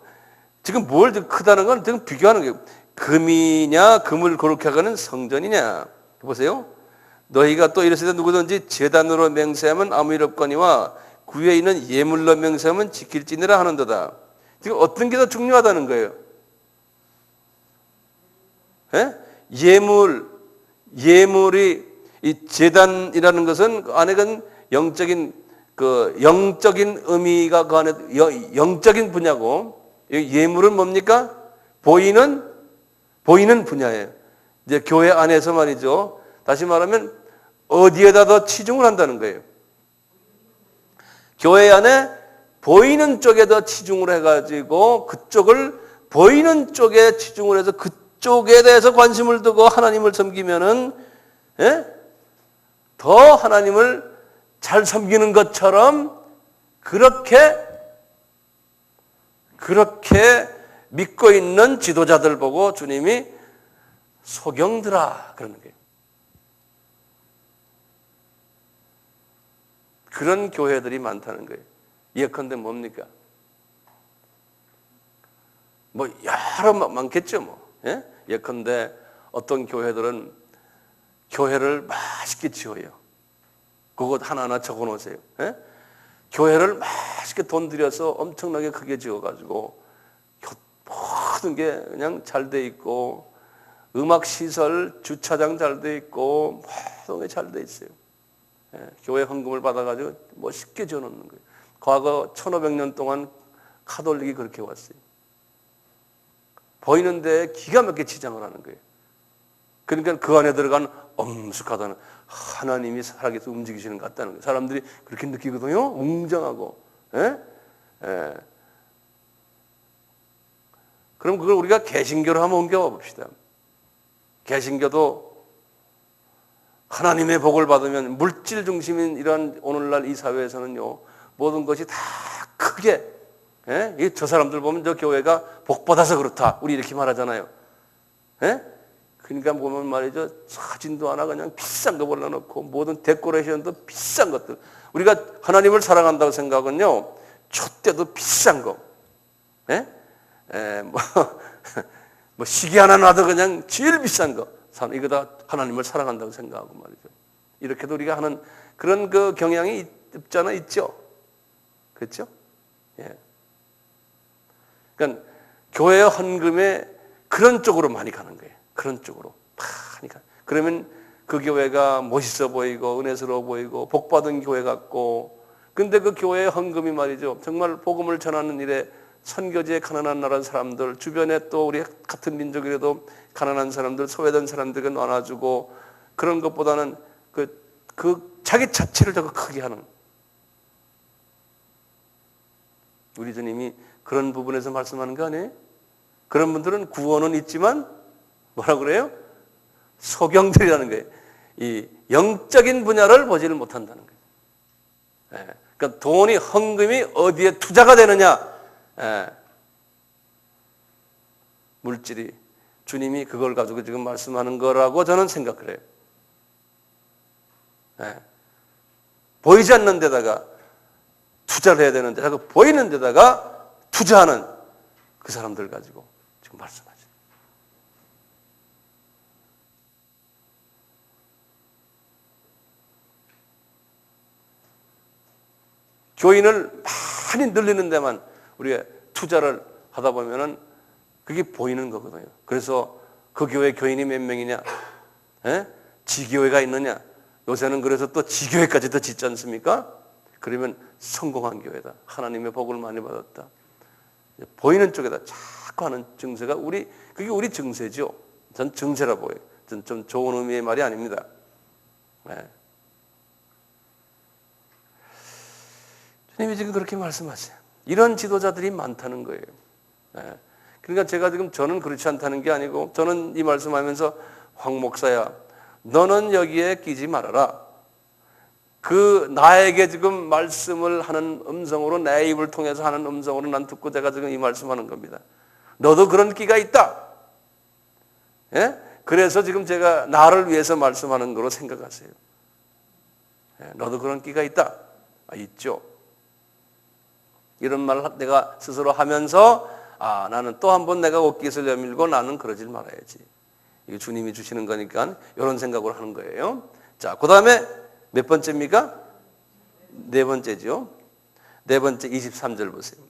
지금 뭘 크다는 건 지금 비교하는 거예요. 금이냐 금을 거룩하게 하는 성전이냐. 보세요. 너희가 또 이르시되 누구든지 제단으로 맹세하면 아무 일 없거니와 구에 있는 예물로 맹세하면 지킬지니라 하는도다. 지금 어떤 게 더 중요하다는 거예요? 예? 예물이 이 제단이라는 것은 그 안에 영적인 의미가 그 안에 영적인 분야고, 예물은 뭡니까? 보이는 분야예요. 이제 교회 안에서 말이죠. 다시 말하면 어디에다 더 치중을 한다는 거예요. 교회 안에 보이는 쪽에 더 치중을 해가지고 그쪽을 보이는 쪽에 치중을 해서 그쪽에 대해서 관심을 두고 하나님을 섬기면은, 예? 더 하나님을 잘 섬기는 것처럼 그렇게 믿고 있는 지도자들 보고 주님이 소경들아 그러는 거예요. 그런 교회들이 많다는 거예요. 예컨대 뭡니까? 뭐 여러 많겠죠 뭐. 예? 예컨대 어떤 교회들은 교회를 맛있게 지어요. 그것 하나하나 적어 놓으세요. 예? 교회를 맛있게 돈 들여서 엄청나게 크게 지어가지고 모든 게 그냥 잘 돼 있고, 음악 시설, 주차장 잘 돼 있고, 모든 게 잘 돼 있어요. 예, 교회 헌금을 받아가지고 멋있게 지어놓는 거예요. 과거 1500년 동안 카톨릭이 그렇게 왔어요. 보이는데 기가 막히게 치장을 하는 거예요. 그러니까 그 안에 들어간 엄숙하다는 하나님이 살아계서 움직이시는 것 같다는 거예요. 사람들이 그렇게 느끼거든요. 웅장하고. 예? 예. 그럼 그걸 우리가 개신교로 한번 옮겨와 봅시다. 개신교도 하나님의 복을 받으면 물질 중심인 이런 오늘날 이 사회에서는요, 모든 것이 다 크게, 예? 저 사람들 보면 저 교회가 복 받아서 그렇다. 우리 이렇게 말하잖아요. 예? 그러니까 보면 말이죠, 사진도 하나 그냥 비싼 거 올려놓고 모든 데코레이션도 비싼 것들. 우리가 하나님을 사랑한다고 생각은요, 촛대도 비싼 거, 예? 뭐 시계 하나 놔도 그냥 제일 비싼 거. 이거 다 하나님을 사랑한다고 생각하고 말이죠. 이렇게도 우리가 하는 그런 그 경향이 있죠. 그렇죠? 예. 그러니까 교회 헌금에 그런 쪽으로 많이 가는 거예요. 그런 쪽으로 많이 가. 그러면 그 교회가 멋있어 보이고 은혜스러워 보이고 복받은 교회 같고, 근데 그 교회의 헌금이 말이죠, 정말 복음을 전하는 일에 선교지에 가난한 나라 사람들, 주변에 또 우리 같은 민족이라도 가난한 사람들, 소외된 사람들에게 나눠주고, 그런 것보다는 그 자기 자체를 더 크게 하는, 우리 주님이 그런 부분에서 말씀하는 거 아니에요? 그런 분들은 구원은 있지만 뭐라 그래요? 소경들이라는 거예요. 이 영적인 분야를 보지를 못한다는 거예요. 예. 그러니까 돈이, 헌금이 어디에 투자가 되느냐? 예. 물질이, 주님이 그걸 가지고 지금 말씀하는 거라고 저는 생각을 해요. 예. 보이지 않는 데다가 투자를 해야 되는데 자꾸 보이는 데다가 투자하는 그 사람들 가지고 지금 말씀하죠. 교인을 많이 늘리는 데만 우리가 투자를 하다 보면은 그게 보이는 거거든요. 그래서 그 교회 교인이 몇 명이냐? 예? 지교회가 있느냐? 요새는 그래서 또 지교회까지 더 짓지 않습니까? 그러면 성공한 교회다. 하나님의 복을 많이 받았다. 보이는 쪽에다 자꾸 하는 증세가 그게 우리 증세죠. 전 증세라 보여요. 전 좀 좋은 의미의 말이 아닙니다. 예. 주님이 지금 그렇게 말씀하세요. 이런 지도자들이 많다는 거예요. 예. 그러니까 제가 지금 저는 그렇지 않다는 게 아니고, 저는 이 말씀하면서 황 목사야, 너는 여기에 끼지 말아라. 그 나에게 지금 말씀을 하는 음성으로, 내 입을 통해서 하는 음성으로 난 듣고 제가 지금 이 말씀하는 겁니다. 너도 그런 끼가 있다. 예? 그래서 지금 제가 나를 위해서 말씀하는 거로 생각하세요. 예? 너도 그런 끼가 있다. 있죠. 이런 말을 내가 스스로 하면서 나는 또 한 번 내가 옷깃을 내밀고 나는 그러질 말아야지. 이게 주님이 주시는 거니까 이런 생각을 하는 거예요. 자, 그 다음에 몇 번째입니까? 네 번째죠. 네 번째 23절 보세요.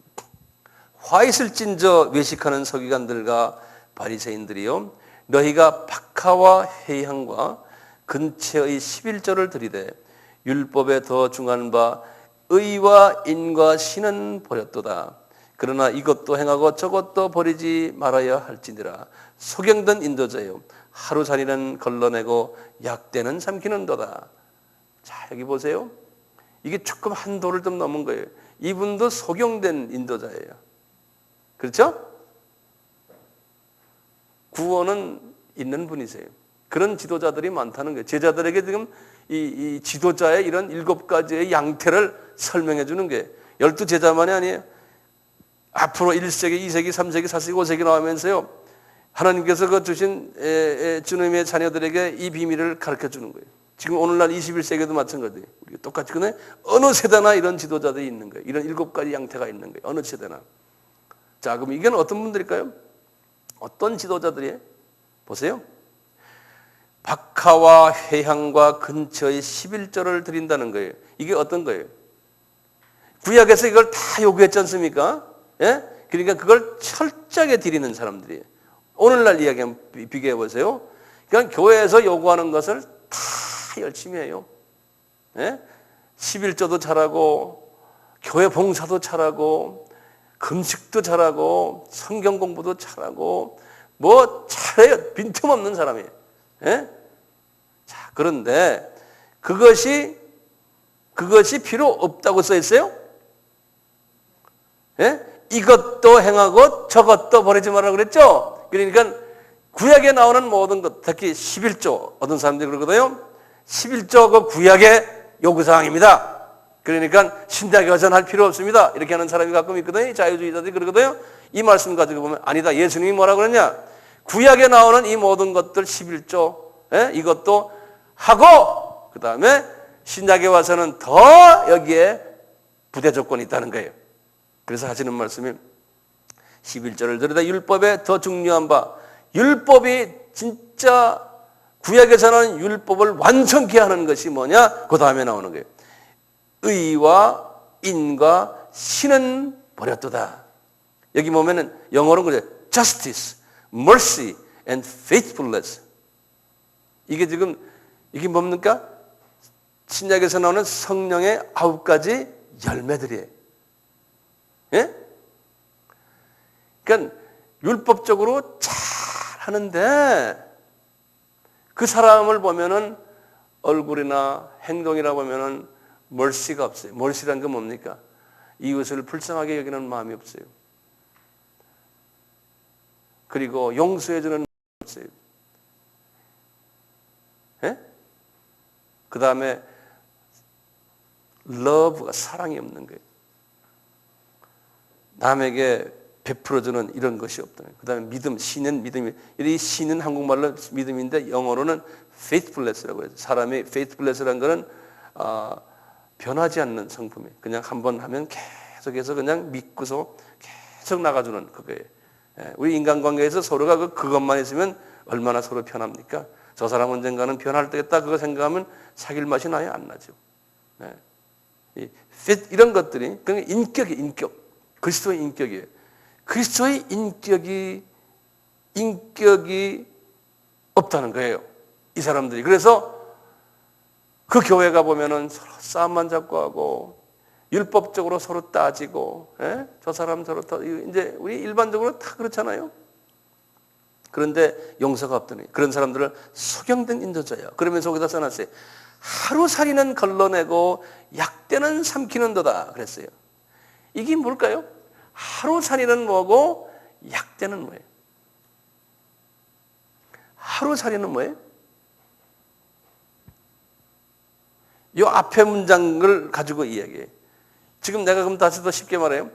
화 있을진저 외식하는 서기관들과 바리새인들이요, 너희가 박하와 회향과 근처의 11조를 들이되 율법에 더 중한 바 의와 인과 신은 버렸도다. 그러나 이것도 행하고 저것도 버리지 말아야 할지니라. 소경된 인도자요, 하루살이는 걸러내고 약대는 삼키는도다. 자, 여기 보세요. 이게 조금 한 도를 좀 넘은 거예요. 이분도 소경된 인도자예요. 그렇죠? 구원은 있는 분이세요. 그런 지도자들이 많다는 거예요. 제자들에게 지금 이 지도자의 이런 7가지의 양태를 설명해 주는 게 12제자만이 아니에요. 앞으로 1세기, 2세기, 3세기, 4세기, 5세기 나오면서요, 하나님께서 그 주신 주님의 자녀들에게 이 비밀을 가르쳐 주는 거예요. 지금 오늘날 21세기도 마찬가지예요. 우리가 똑같이 그네 어느 세대나 이런 지도자들이 있는 거예요. 이런 7가지 양태가 있는 거예요. 어느 세대나. 자, 그럼 이게 어떤 분들일까요? 어떤 지도자들이에요? 보세요. 박하와 회향과 근처의 11조를 드린다는 거예요. 이게 어떤 거예요? 구약에서 이걸 다 요구했지 않습니까? 예? 그러니까 그걸 철저하게 드리는 사람들이에요. 오늘날 이야기 한번 비교해 보세요. 그러니까 교회에서 요구하는 것을 다 열심히 해요. 예? 11조도 잘하고, 교회 봉사도 잘하고, 금식도 잘하고, 성경 공부도 잘하고, 뭐 잘해요. 빈틈없는 사람이에요. 예? 자, 그런데 그것이 필요 없다고 써 있어요? 예? 이것도 행하고 저것도 버리지 말라고 그랬죠? 그러니까 구약에 나오는 모든 것, 특히 11조, 어떤 사람들이 그러거든요. 11조 그 구약의 요구사항입니다. 그러니까 신약에 와서는 할 필요 없습니다. 이렇게 하는 사람이 가끔 있거든요. 자유주의자들이 그러거든요. 이 말씀 가지고 보면 아니다. 예수님이 뭐라고 그랬냐? 구약에 나오는 이 모든 것들 11조, 예? 이것도 하고, 그 다음에 신약에 와서는 더 여기에 부대 조건이 있다는 거예요. 그래서 하시는 말씀이 11절을 들여다 율법에 더 중요한 바, 율법이 진짜 구약에서는 율법을 완성케 하는 것이 뭐냐? 그 다음에 나오는 거예요. 의와 인과 신은 버렸도다. 여기 보면은 영어로는 그래. Justice, mercy and faithfulness. 이게 지금 이게 뭡니까? 신약에서 나오는 성령의 9가지 열매들이에요. 예? 그러니까 율법적으로 잘 하는데 그 사람을 보면은 얼굴이나 행동이라 보면은 멀시가 없어요. 멀시라는 건 뭡니까? 이웃을 불쌍하게 여기는 마음이 없어요. 그리고 용서해주는 마음이 없어요. 예? 그 다음에 러브가 사랑이 없는 거예요. 남에게 베풀어주는 이런 것이 없다. 그 다음에 믿음, 신은 믿음이, 이 신은 한국말로 믿음인데 영어로는 faithfulness라고 해요. 사람의 faithfulness라는 거는 변하지 않는 성품이에요. 그냥 한 번 하면 계속해서 그냥 믿고서 계속 나가주는 그거예요. 우리 인간관계에서 서로가 그것만 있으면 얼마나 서로 편합니까? 저 사람 언젠가는 변할 때겠다 그거 생각하면 사귈 맛이 나요? 안 나죠. 이런 것들이 그냥 인격이에요. 인격. 그리스도의 인격이에요. 그리스도의 인격이 없다는 거예요. 이 사람들이. 그래서 그 교회가 보면은 서로 싸움만 자꾸 하고 율법적으로 서로 따지고, 저 사람 저렇다. 이제 우리 일반적으로 다 그렇잖아요. 그런데 용서가 없더니 그런 사람들을 소경된 인도자예요. 그러면서 거기다 써놨어요. 하루살이는 걸러내고 약대는 삼키는도다 그랬어요. 이게 뭘까요? 하루살이는 뭐고 약대는 뭐예요? 하루살이는 뭐예요? 이 앞에 문장을 가지고 이야기해요. 지금 내가 그럼 다시 더 쉽게 말해요.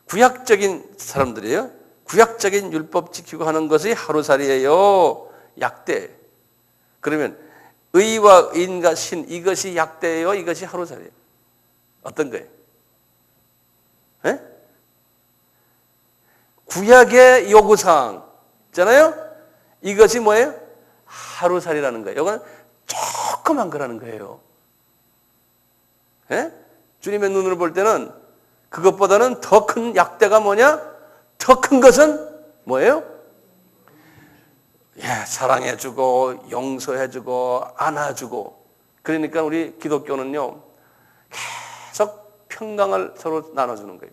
구약적인 사람들이에요. 구약적인 율법 지키고 하는 것이 하루살이에요. 약대. 그러면 의와 인과 신 이것이 약대예요. 이것이 하루살이에요. 어떤 거예요? 네? 구약의 요구사항 있잖아요. 이것이 뭐예요? 하루살이라는 거예요. 이건 조그만 거라는 거예요. 예? 주님의 눈으로 볼 때는 그것보다는 더 큰 약대가 뭐냐? 더 큰 것은 뭐예요? 예, 사랑해주고 용서해주고 안아주고. 그러니까 우리 기독교는요 계속 평강을 서로 나눠주는 거예요.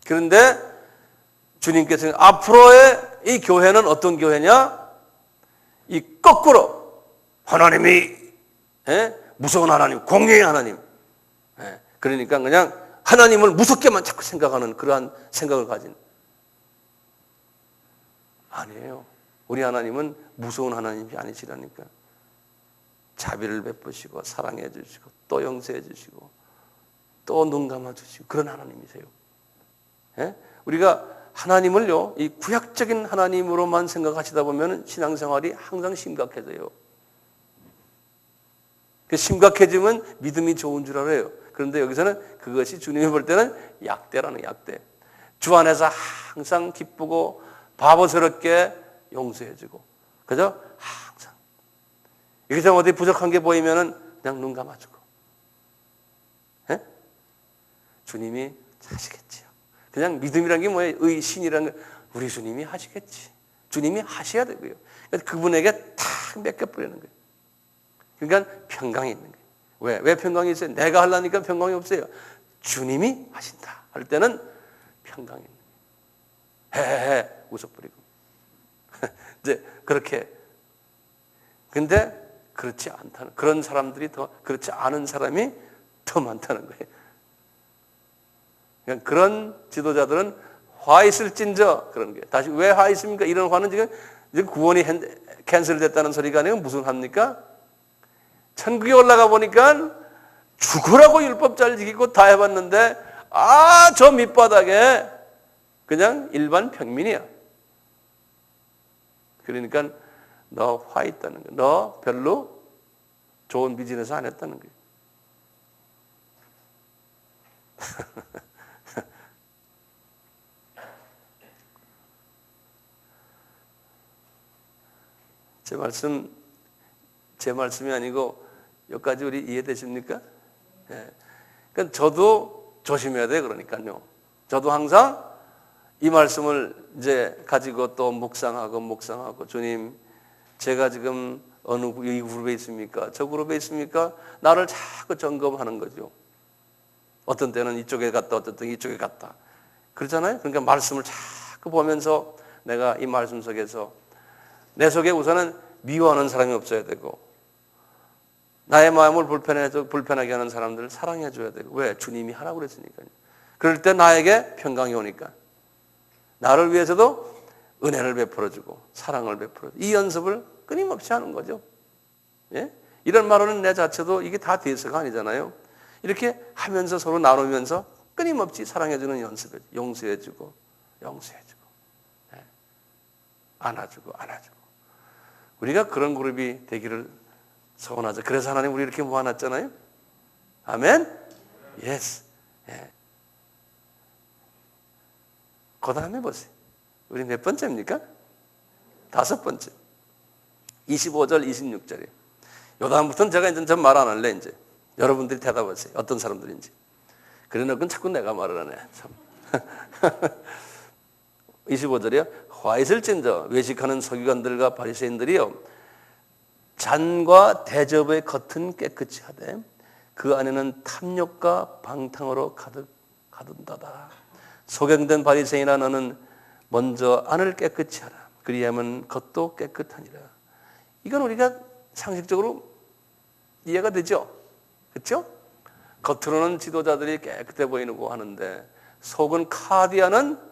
그런데 주님께서는 앞으로의 이 교회는 어떤 교회냐? 이 거꾸로 하나님이 무서운 하나님, 공의의 하나님. 그러니까 그냥 하나님을 무섭게만 자꾸 생각하는 그러한 생각을 가진. 아니에요. 우리 하나님은 무서운 하나님이 아니시라니까. 자비를 베푸시고 사랑해 주시고 또 용서해 주시고 또 눈 감아 주시고 그런 하나님이세요. 우리가 하나님을요 이 구약적인 하나님으로만 생각하시다 보면 신앙생활이 항상 심각해져요. 심각해지면 믿음이 좋은 줄 알아요. 그런데 여기서는 그것이 주님이 볼 때는 약대라는 약대. 주 안에서 항상 기쁘고 바보스럽게 용서해주고, 그죠? 항상. 여기서 어디 부족한 게 보이면은 그냥 눈 감아주고. 예? 주님이 하시겠지요. 그냥 믿음이란 게 뭐예요? 의신이라는 게 우리 주님이 하시겠지. 주님이 하셔야 되고요. 그분에게 탁 맡겨버리는 거예요. 그러니까 평강이 있는 거예요. 왜 평강이 있어요? 내가 하려니까 평강이 없어요. 주님이 하신다 할 때는 평강이 있는 거예요. 헤헤헤 웃어버리고. 이제 그렇게. 근데 그렇지 않다는, 그런 사람들이 더, 그렇지 않은 사람이 더 많다는 거예요. 그러니까 그런 지도자들은 화 있을진저 그런 게. 다시 왜 화 있습니까? 이런 화는 지금 구원이 캔슬됐다는 소리가 아니고 무슨 화입니까? 천국에 올라가 보니까 죽으라고 율법 잘 지키고 다 해봤는데 저 밑바닥에 그냥 일반 평민이야. 그러니까 너 화 있다는 거야. 너 별로 좋은 비즈니스 안 했다는 거야. 제 말씀이 아니고 여기까지 우리 이해되십니까? 예. 그러니까 저도 조심해야 돼. 그러니까요. 저도 항상 이 말씀을 이제 가지고 또 묵상하고 주님, 제가 지금 어느 이 그룹에 있습니까? 저 그룹에 있습니까? 나를 자꾸 점검하는 거죠. 어떤 때는 이쪽에 갔다, 어떤 때는 이쪽에 갔다. 그렇잖아요. 그러니까 말씀을 자꾸 보면서 내가 이 말씀 속에서 내 속에 우선은 미워하는 사람이 없어야 되고, 나의 마음을 불편하게 하는 사람들을 사랑해 줘야 되고. 왜? 주님이 하라고 그랬으니까요. 그럴 때 나에게 평강이 오니까 나를 위해서도 은혜를 베풀어주고 사랑을 베풀어주고 이 연습을 끊임없이 하는 거죠. 예? 이런 말로는 내 자체도 이게 다 대서가 아니잖아요. 이렇게 하면서 서로 나누면서 끊임없이 사랑해주는 연습을, 용서해주고 예. 안아주고 우리가 그런 그룹이 되기를 소원하죠. 그래서 하나님 우리 이렇게 모아놨잖아요. 아멘? 예스. 예. 그 다음에 보세요. 우리 몇 번째입니까? 5번째. 25절, 26절이에요. 요 다음부터는 제가 이제 전 말 안 할래, 이제. 여러분들이 대답하세요. 어떤 사람들인지. 그래 놓고는 자꾸 내가 말을 하네. 참. 25절이요. 화 있을진저 외식하는 서기관들과 바리새인들이요 잔과 대접의 겉은 깨끗이 하되 그 안에는 탐욕과 방탕으로 가득하다. 소경된 바리새인아 너는 먼저 안을 깨끗이 하라. 그리하면 겉도 깨끗하니라. 이건 우리가 상식적으로 이해가 되죠? 그렇죠? 겉으로는 지도자들이 깨끗해 보이고 하는데 속은 카디아는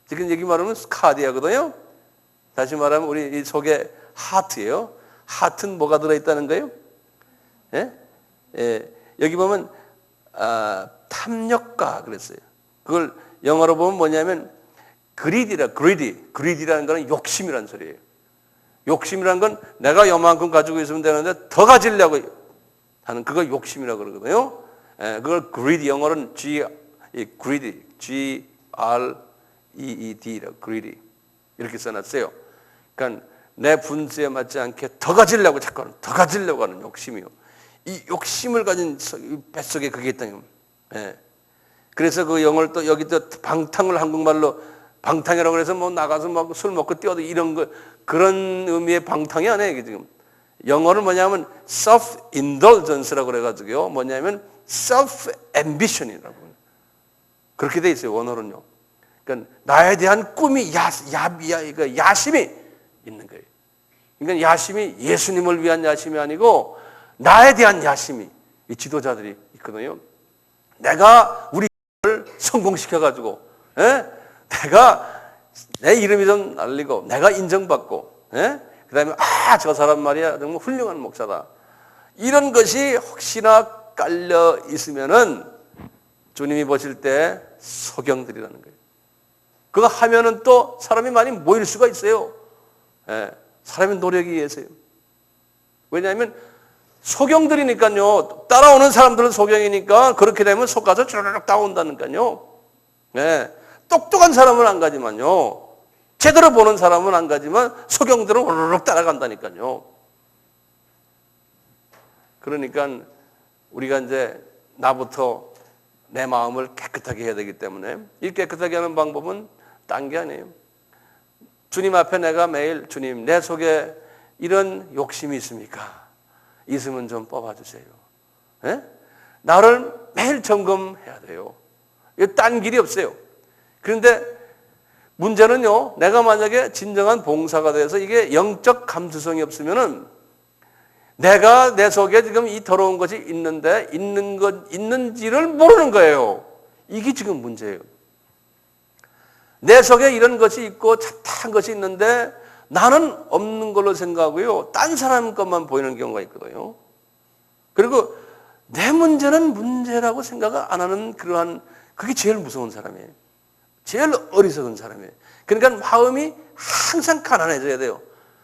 지금 얘기 말하면 카디아거든요. 다시 말하면 우리 이 속에 하트예요. 하트는 뭐가 들어있다는 거예요? 예? 예. 여기 보면 탐욕가 그랬어요. 그걸 영어로 보면 뭐냐면 greedy라는 거는 욕심이라는 소리예요. 욕심이라는 건 내가 요만큼 가지고 있으면 되는데 더 가지려고 하는 그걸 욕심이라고 그러거든요. 예, 그걸 greedy, 영어로는 greedy, greed, greedy 이렇게 써놨어요. 그러니까 내 분수에 맞지 않게 더 가지려고 자꾸 하는, 더 가지려고 하는 욕심이요. 이 욕심을 가진 뱃속에 그게 있다는 거예요. 예. 그래서 그 영어를 또 여기 또 방탕을 한국말로 방탕이라고 그래서 뭐 나가서 막 술 먹고 뛰어도 이런 거 그런 의미의 방탕이 아니에요. 이게 지금 영어는 뭐냐면 self-indulgence라고 그래가지고요. 뭐냐면 self-ambition이라고 그렇게 돼 있어요. 원어는요. 그러니까 나에 대한 꿈이 야심이 있는 거예요. 그러니까 야심이 예수님을 위한 야심이 아니고 나에 대한 야심이 이 지도자들이 있거든요. 내가 우리 성공시켜가지고, 내가 내 이름이 좀 알리고, 내가 인정받고, 그 다음에 저 사람 말이야 정말 훌륭한 목사다. 이런 것이 혹시나 깔려 있으면은 주님이 보실 때 소경들이라는 거예요. 그거 하면은 또 사람이 많이 모일 수가 있어요. 사람의 노력에 의해서요. 왜냐하면 소경들이니까요. 따라오는 사람들은 소경이니까 그렇게 되면 속가서 주르륵 따온다니까요. 똑똑한 사람은 안 가지만요. 제대로 보는 사람은 안 가지만 소경들은 우르륵 따라간다니까요. 그러니까 우리가 이제 나부터 내 마음을 깨끗하게 해야 되기 때문에 이 깨끗하게 하는 방법은 딴 게 아니에요. 주님 앞에 내가 매일 주님 내 속에 이런 욕심이 있습니까? 있으면 좀 뽑아주세요. 나를 매일 점검해야 돼요. 딴 길이 없어요. 그런데 문제는요, 내가 만약에 진정한 봉사가 돼서 이게 영적 감수성이 없으면은 내가 내 속에 지금 이 더러운 것이 있는지를 모르는 거예요. 이게 지금 문제예요. 내 속에 이런 것이 있고 잡다한 것이 있는데 나는 없는 걸로 생각하고요. 딴 사람 것만 보이는 경우가 있거든요. 그리고 내 문제는 문제라고 생각을 안 하는 그게 제일 무서운 사람이에요. 제일 어리석은 사람이에요. 그러니까 마음이 항상 가난해져야 돼요.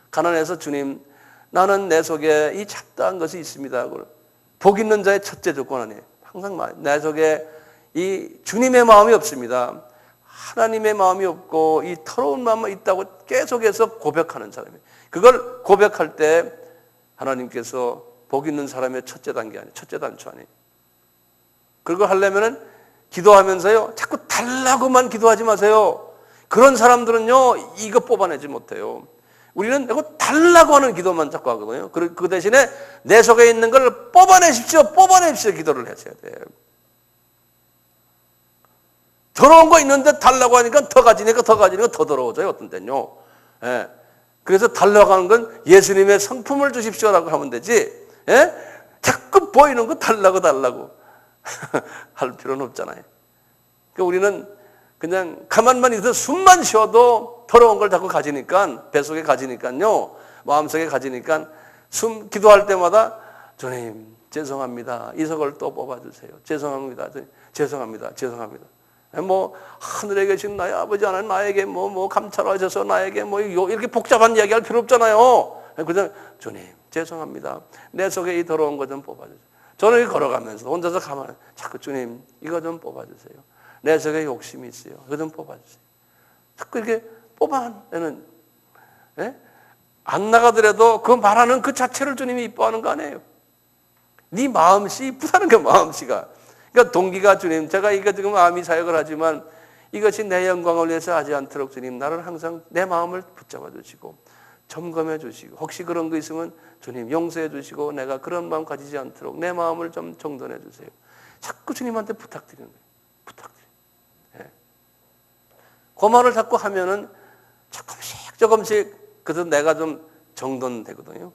가난해서 주님, 나는 내 속에 이 잡다한 것이 있습니다. 복 있는 자의 첫째 조건 아니에요. 항상 내 속에 이 주님의 마음이 없습니다. 하나님의 마음이 없고 이 더러운 마음만 있다고 계속해서 고백하는 사람이에요. 그걸 고백할 때 하나님께서 복 있는 사람의 첫째 단계 아니에요. 첫째 단추 아니에요. 그걸 하려면은 기도하면서요, 자꾸 달라고만 기도하지 마세요. 그런 사람들은요, 이거 뽑아내지 못해요. 우리는 자꾸 달라고 하는 기도만 자꾸 하거든요. 그 대신에 내 속에 있는 걸 뽑아내십시오. 기도를 하셔야 돼요. 더러운 거 있는데 달라고 하니까 더 가지니까 더 더러워져요. 어떤 때는요. 그래서 달라고 하는 건 예수님의 성품을 주십시오라고 하면 되지. 자꾸 보이는 거 달라고 할 필요는 없잖아요. 그러니까 우리는 그냥 가만만 있어도 숨만 쉬어도 더러운 걸 자꾸 가지니까, 뱃속에 가지니까요, 마음속에 가지니까 기도할 때마다 주님 죄송합니다. 이석을 또 뽑아주세요. 죄송합니다. 뭐 하늘에 계신 나의 아버지 하나님 나에게 뭐 감찰하셔서 나에게 뭐 이렇게 복잡한 이야기할 필요 없잖아요. 그냥 주님 죄송합니다. 내 속에 이 더러운 거 좀 뽑아주세요. 저는 걸어가면서 혼자서 가만히 자꾸 주님 이거 좀 뽑아주세요. 내 속에 욕심이 있어요. 이거 좀 뽑아주세요. 자꾸 이렇게 뽑아내는, 안 나가더라도 그 말하는 그 자체를 주님이 이뻐하는 거 아니에요. 네 마음씨 이쁘다는 게 마음씨가. 그러니까 동기가 주님, 제가 이거 지금 마음이 사역을 하지만 이것이 내 영광을 위해서 하지 않도록 주님 나를 항상 내 마음을 붙잡아 주시고 점검해 주시고 혹시 그런 거 있으면 주님 용서해 주시고 내가 그런 마음 가지지 않도록 내 마음을 좀 정돈해 주세요. 자꾸 주님한테 부탁드리는 거예요. 그 말을 자꾸 하면은 조금씩 그래서 내가 좀 정돈되거든요.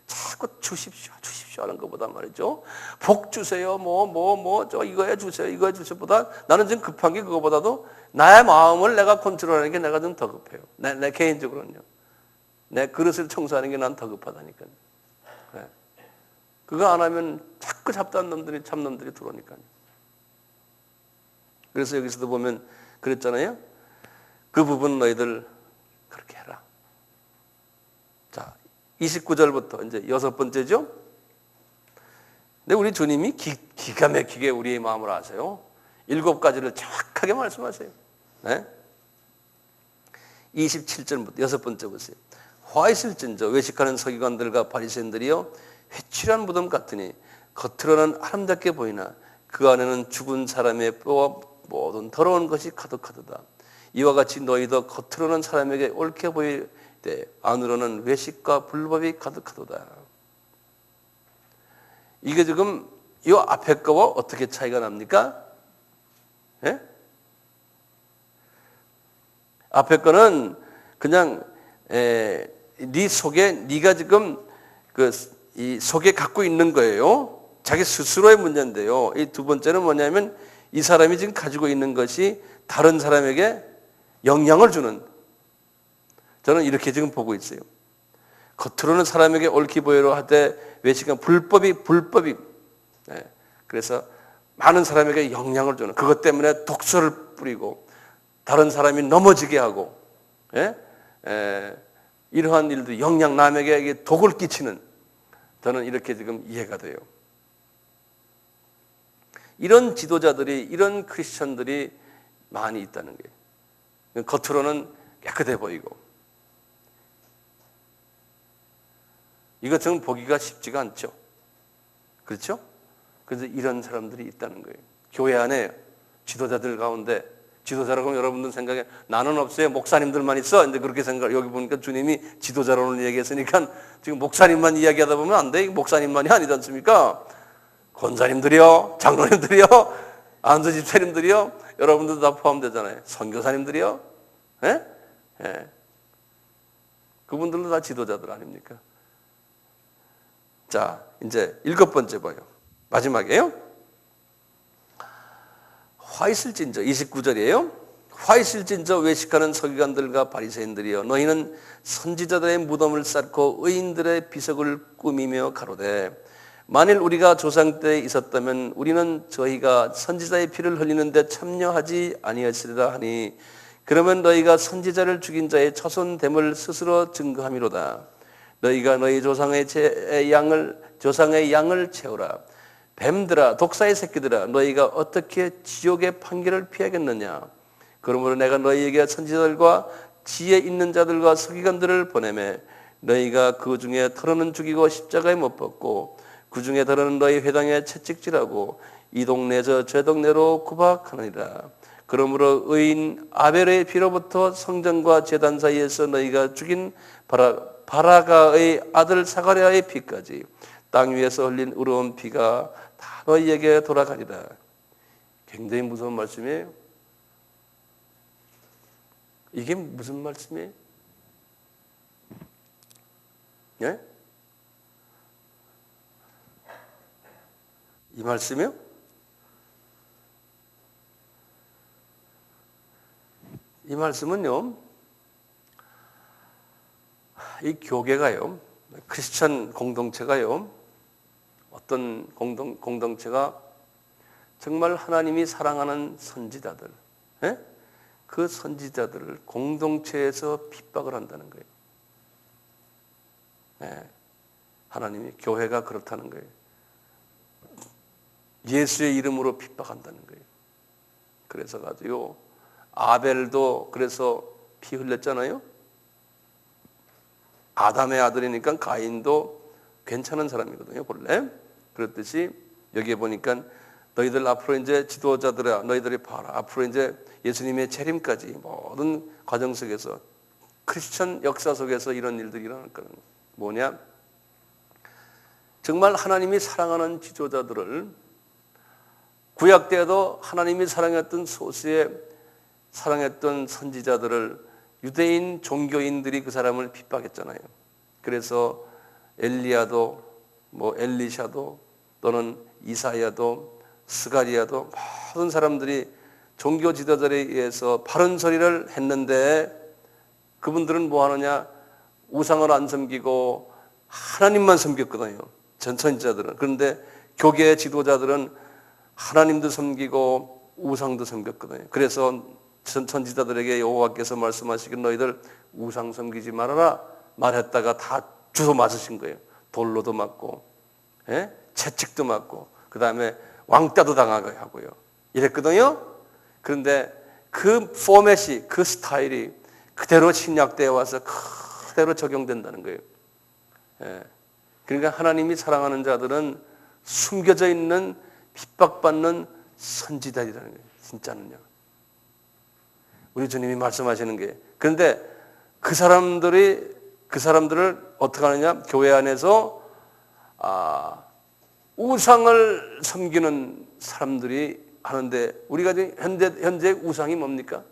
자꾸 주십시오 하는 것보다 말이죠. 복 주세요. 저 이거 해주세요. 보다 나는 지금 급한 게 그거보다도 나의 마음을 내가 컨트롤하는 게 내가 좀 더 급해요. 내 개인적으로는요. 내 그릇을 청소하는 게 난 더 급하다니까요. 그거 안 하면 자꾸 잡다한 참놈들이 들어오니까요. 그래서 여기서도 보면 그랬잖아요. 그 부분 너희들 그렇게 해라. 자, 29절부터 이제 6번째죠. 근데 우리 주님이 기가 막히게 우리의 마음을 아세요. 7가지를 정확하게 정확하게 말씀하세요. 네? 27절부터 여섯 번째 보세요. 화 있을진저 외식하는 서기관들과 바리새인들이여 회칠한 무덤 같으니 겉으로는 아름답게 보이나 그 안에는 죽은 사람의 뼈와 모든 더러운 것이 가득하도다. 이와 같이 너희도 겉으로는 사람에게 옳게 보이되 안으로는 외식과 불법이 가득하도다. 이게 지금 이 앞에 거와 어떻게 차이가 납니까? 예? 앞에 거는 그냥 네 속에 네가 지금 이 속에 갖고 있는 거예요. 자기 스스로의 문제인데요. 이 두 번째는 뭐냐면 이 사람이 지금 가지고 있는 것이 다른 사람에게 영향을 주는, 저는 이렇게 지금 보고 있어요. 겉으로는 사람에게 옳게 보이려 하되 외식은 불법이 네. 그래서 많은 사람에게 영향을 주는, 그것 때문에 독소를 뿌리고 다른 사람이 넘어지게 하고 이러한 일도 남에게 독을 끼치는, 저는 이렇게 지금 이해가 돼요. 이런 지도자들이, 이런 크리스천들이 많이 있다는 거예요. 겉으로는 깨끗해 보이고. 이것은 보기가 쉽지가 않죠. 그렇죠? 그래서 이런 사람들이 있다는 거예요. 교회 안에 지도자들 가운데, 지도자라고 여러분들 생각에 나는 없어요, 목사님들만 있어. 근데 그렇게 여기 보니까 주님이 지도자론을 얘기했으니까 지금 목사님만 이야기하다 보면 안 돼. 목사님만이 아니지 않습니까? 권사님들이요, 장로님들이요, 안수 집사님들이요, 여러분들도 다 포함되잖아요. 선교사님들이요, 예? 예. 그분들도 다 지도자들 아닙니까? 자, 이제 일곱 번째 봐요. 마지막이에요. 화 있을진저 29절이에요. 화 있을진저 외식하는 서기관들과 바리새인들이여 너희는 선지자들의 무덤을 쌓고 의인들의 비석을 꾸미며 가로되 만일 우리가 조상 때에 있었다면 우리는 저희가 선지자의 피를 흘리는데 참여하지 아니하시리라 하니 그러면 너희가 선지자를 죽인 자의 처손됨을 스스로 증거함이로다. 너희가 너희 조상의 양을 채우라. 뱀들아 독사의 새끼들아 너희가 어떻게 지옥의 판결을 피하겠느냐. 그러므로 내가 너희에게 선지자들과 지혜 있는 자들과 서기관들을 보내매 너희가 그 중에 털어는 죽이고 십자가에 못 박고 그 중에 털어는 너희 회당에 채찍질하고 이 동네에서 저 동네로 구박하느니라. 그러므로 의인 아벨의 피로부터 성전과 제단 사이에서 너희가 죽인 바라가의 아들 사가랴의 피까지 땅 위에서 흘린 의로운 피가 다 너희에게 돌아가리라. 굉장히 무서운 말씀이에요. 이게 무슨 말씀이에요? 예? 이 말씀이요? 이 말씀은요, 이 교계가요, 크리스천 공동체가요, 어떤 공동체가 정말 하나님이 사랑하는 선지자들, 예? 그 선지자들을 공동체에서 핍박을 한다는 거예요. 예. 하나님이, 교회가 그렇다는 거예요. 예수의 이름으로 핍박한다는 거예요. 그래서 가지고 아벨도 그래서 피 흘렸잖아요. 아담의 아들이니까 가인도 괜찮은 사람이거든요, 본래. 그렇듯이 여기에 보니까 너희들 앞으로 이제 지도자들아, 너희들이 봐라. 앞으로 이제 예수님의 재림까지 모든 과정 속에서 크리스천 역사 속에서 이런 일들이 일어날 거는 뭐냐? 정말 하나님이 사랑하는 지도자들을 구약 때에도 하나님이 사랑했던 소수의 사랑했던 선지자들을 유대인 종교인들이 그 사람을 핍박했잖아요. 그래서 엘리야도 엘리샤도 또는 이사야도 스가리야도 모든 사람들이 종교 지도자들에 의해서 바른 소리를 했는데 그분들은 뭐 하느냐? 우상을 안 섬기고 하나님만 섬겼거든요. 선지자들은. 그런데 교계 지도자들은 하나님도 섬기고 우상도 섬겼거든요. 그래서 선지자들에게 여호와께서 말씀하시길 너희들 우상 섬기지 말아라 말했다가 다 주워 맞으신 거예요. 돌로도 맞고, 채찍도 맞고, 그 다음에 왕따도 당하게 하고요. 이랬거든요. 그런데 그 포맷이, 그 스타일이 그대로 신약대에 와서 그대로 적용된다는 거예요. 예. 그러니까 하나님이 사랑하는 자들은 숨겨져 있는 핍박받는 선지자들이라는 거예요. 진짜는요. 우리 주님이 말씀하시는 게. 그런데 그 사람들을 어떻게 하느냐? 교회 안에서 우상을 섬기는 사람들이 하는데, 우리가 현재 우상이 뭡니까?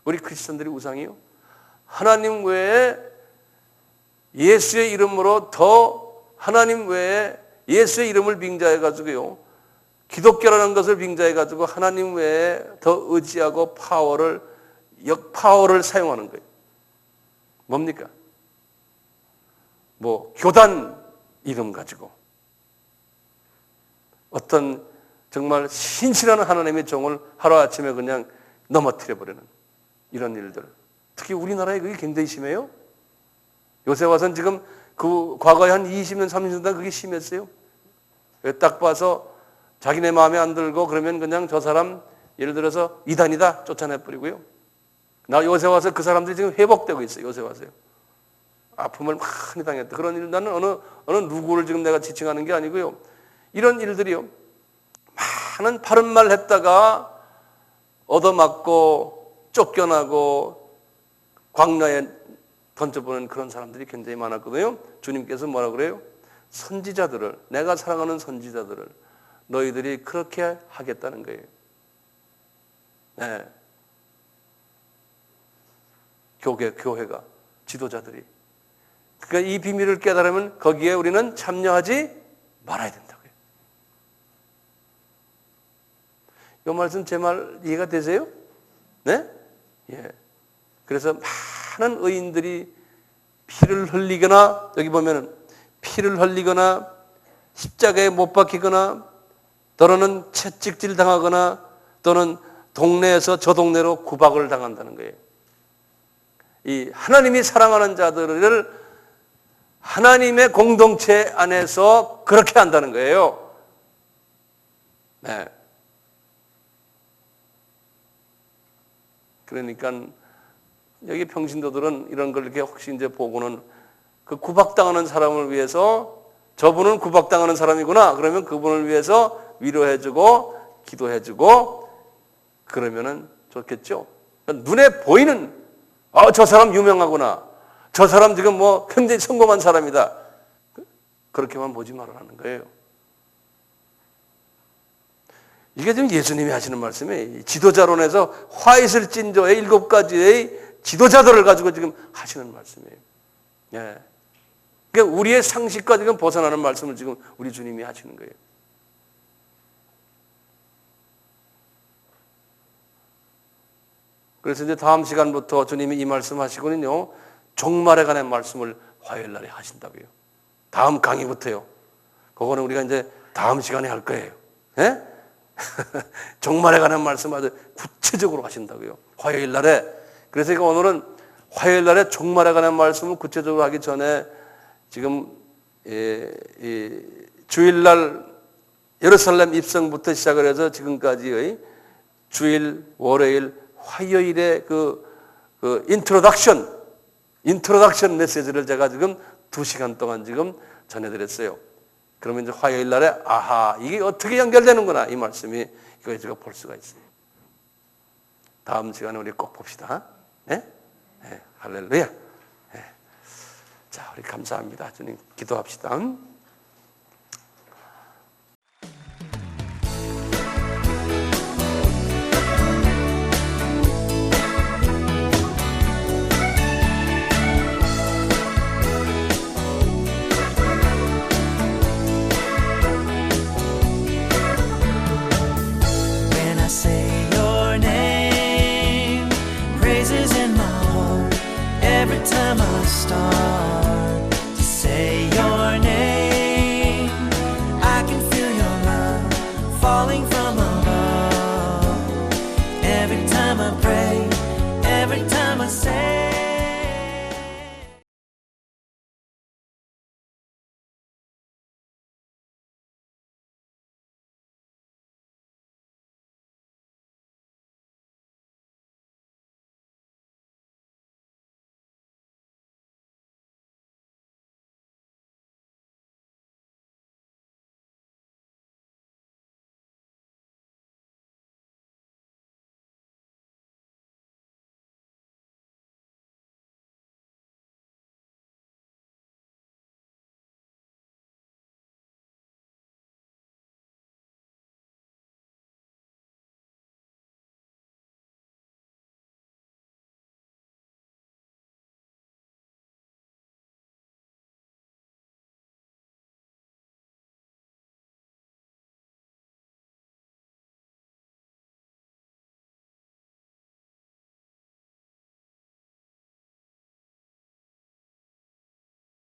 우리 크리스천들이 우상이요? 하나님 외에 예수의 이름으로 하나님 외에 예수의 이름을 빙자해 가지고요, 기독교라는 것을 빙자해 가지고 하나님 외에 더 의지하고 파워를 사용하는 거예요. 뭡니까? 교단 이름 가지고 어떤 정말 신실한 하나님의 종을 하루아침에 그냥 넘어뜨려 버리는 이런 일들. 특히 우리나라에 그게 굉장히 심해요. 요새 와서는 지금 그 과거에 한 20년, 30년 동안 그게 심했어요. 딱 봐서 자기네 마음에 안 들고 그러면 그냥 저 사람 예를 들어서 이단이다 쫓아내버리고요. 나 요새 와서 그 사람들이 지금 회복되고 있어요. 요새 와서요. 아픔을 많이 당했다. 그런 일, 나는 어느 누구를 지금 내가 지칭하는 게 아니고요. 이런 일들이요. 많은 바른 말 했다가 얻어맞고 쫓겨나고 광야에 던져보는 그런 사람들이 굉장히 많았거든요. 주님께서 뭐라 그래요? 선지자들을, 내가 사랑하는 선지자들을 너희들이 그렇게 하겠다는 거예요. 네. 교회가, 지도자들이. 그러니까 이 비밀을 깨달으면 거기에 우리는 참여하지 말아야 된다고요. 이 말씀 제 말 이해가 되세요? 네? 예. 그래서 많은 의인들이 피를 흘리거나, 여기 보면은 피를 흘리거나 십자가에 못 박히거나 또는 채찍질 당하거나 또는 동네에서 저 동네로 구박을 당한다는 거예요. 이 하나님이 사랑하는 자들을 하나님의 공동체 안에서 그렇게 한다는 거예요. 네. 그러니까 여기 평신도들은 이런 걸 이렇게 혹시 이제 보고는 그 구박당하는 사람을 위해서, 저분은 구박당하는 사람이구나, 그러면 그분을 위해서 위로해주고 기도해주고 그러면은 좋겠죠. 눈에 보이는 저 사람 유명하구나, 저 사람 지금 굉장히 성공한 사람이다, 그렇게만 보지 말라는 거예요. 이게 지금 예수님이 하시는 말씀이에요. 지도자론에서 화이슬 찐조의 7가지의 지도자들을 가지고 지금 하시는 말씀이에요. 예. 그러니까 우리의 상식과 지금 벗어나는 말씀을 지금 우리 주님이 하시는 거예요. 그래서 이제 다음 시간부터 주님이 이 말씀 하시고는요, 종말에 관한 말씀을 화요일 날에 하신다고요. 다음 강의부터요. 그거는 우리가 이제 다음 시간에 할 거예요. 예? 종말에 관한 말씀 아주 구체적으로 하신다고요. 화요일 날에. 그래서 오늘은 화요일 날에 종말에 관한 말씀을 구체적으로 하기 전에 지금 주일날 예루살렘 입성부터 시작을 해서 지금까지의 주일, 월요일, 화요일의 그 인트로덕션 메시지를 제가 지금 2시간 동안 지금 전해드렸어요. 그러면 이제 화요일 날에 이게 어떻게 연결되는구나, 이 말씀이 이거 제가 볼 수가 있어요. 다음 시간에 우리 꼭 봅시다. 네? 네, 할렐루야. 네. 자, 우리 감사합니다. 주님 기도합시다. Every time I start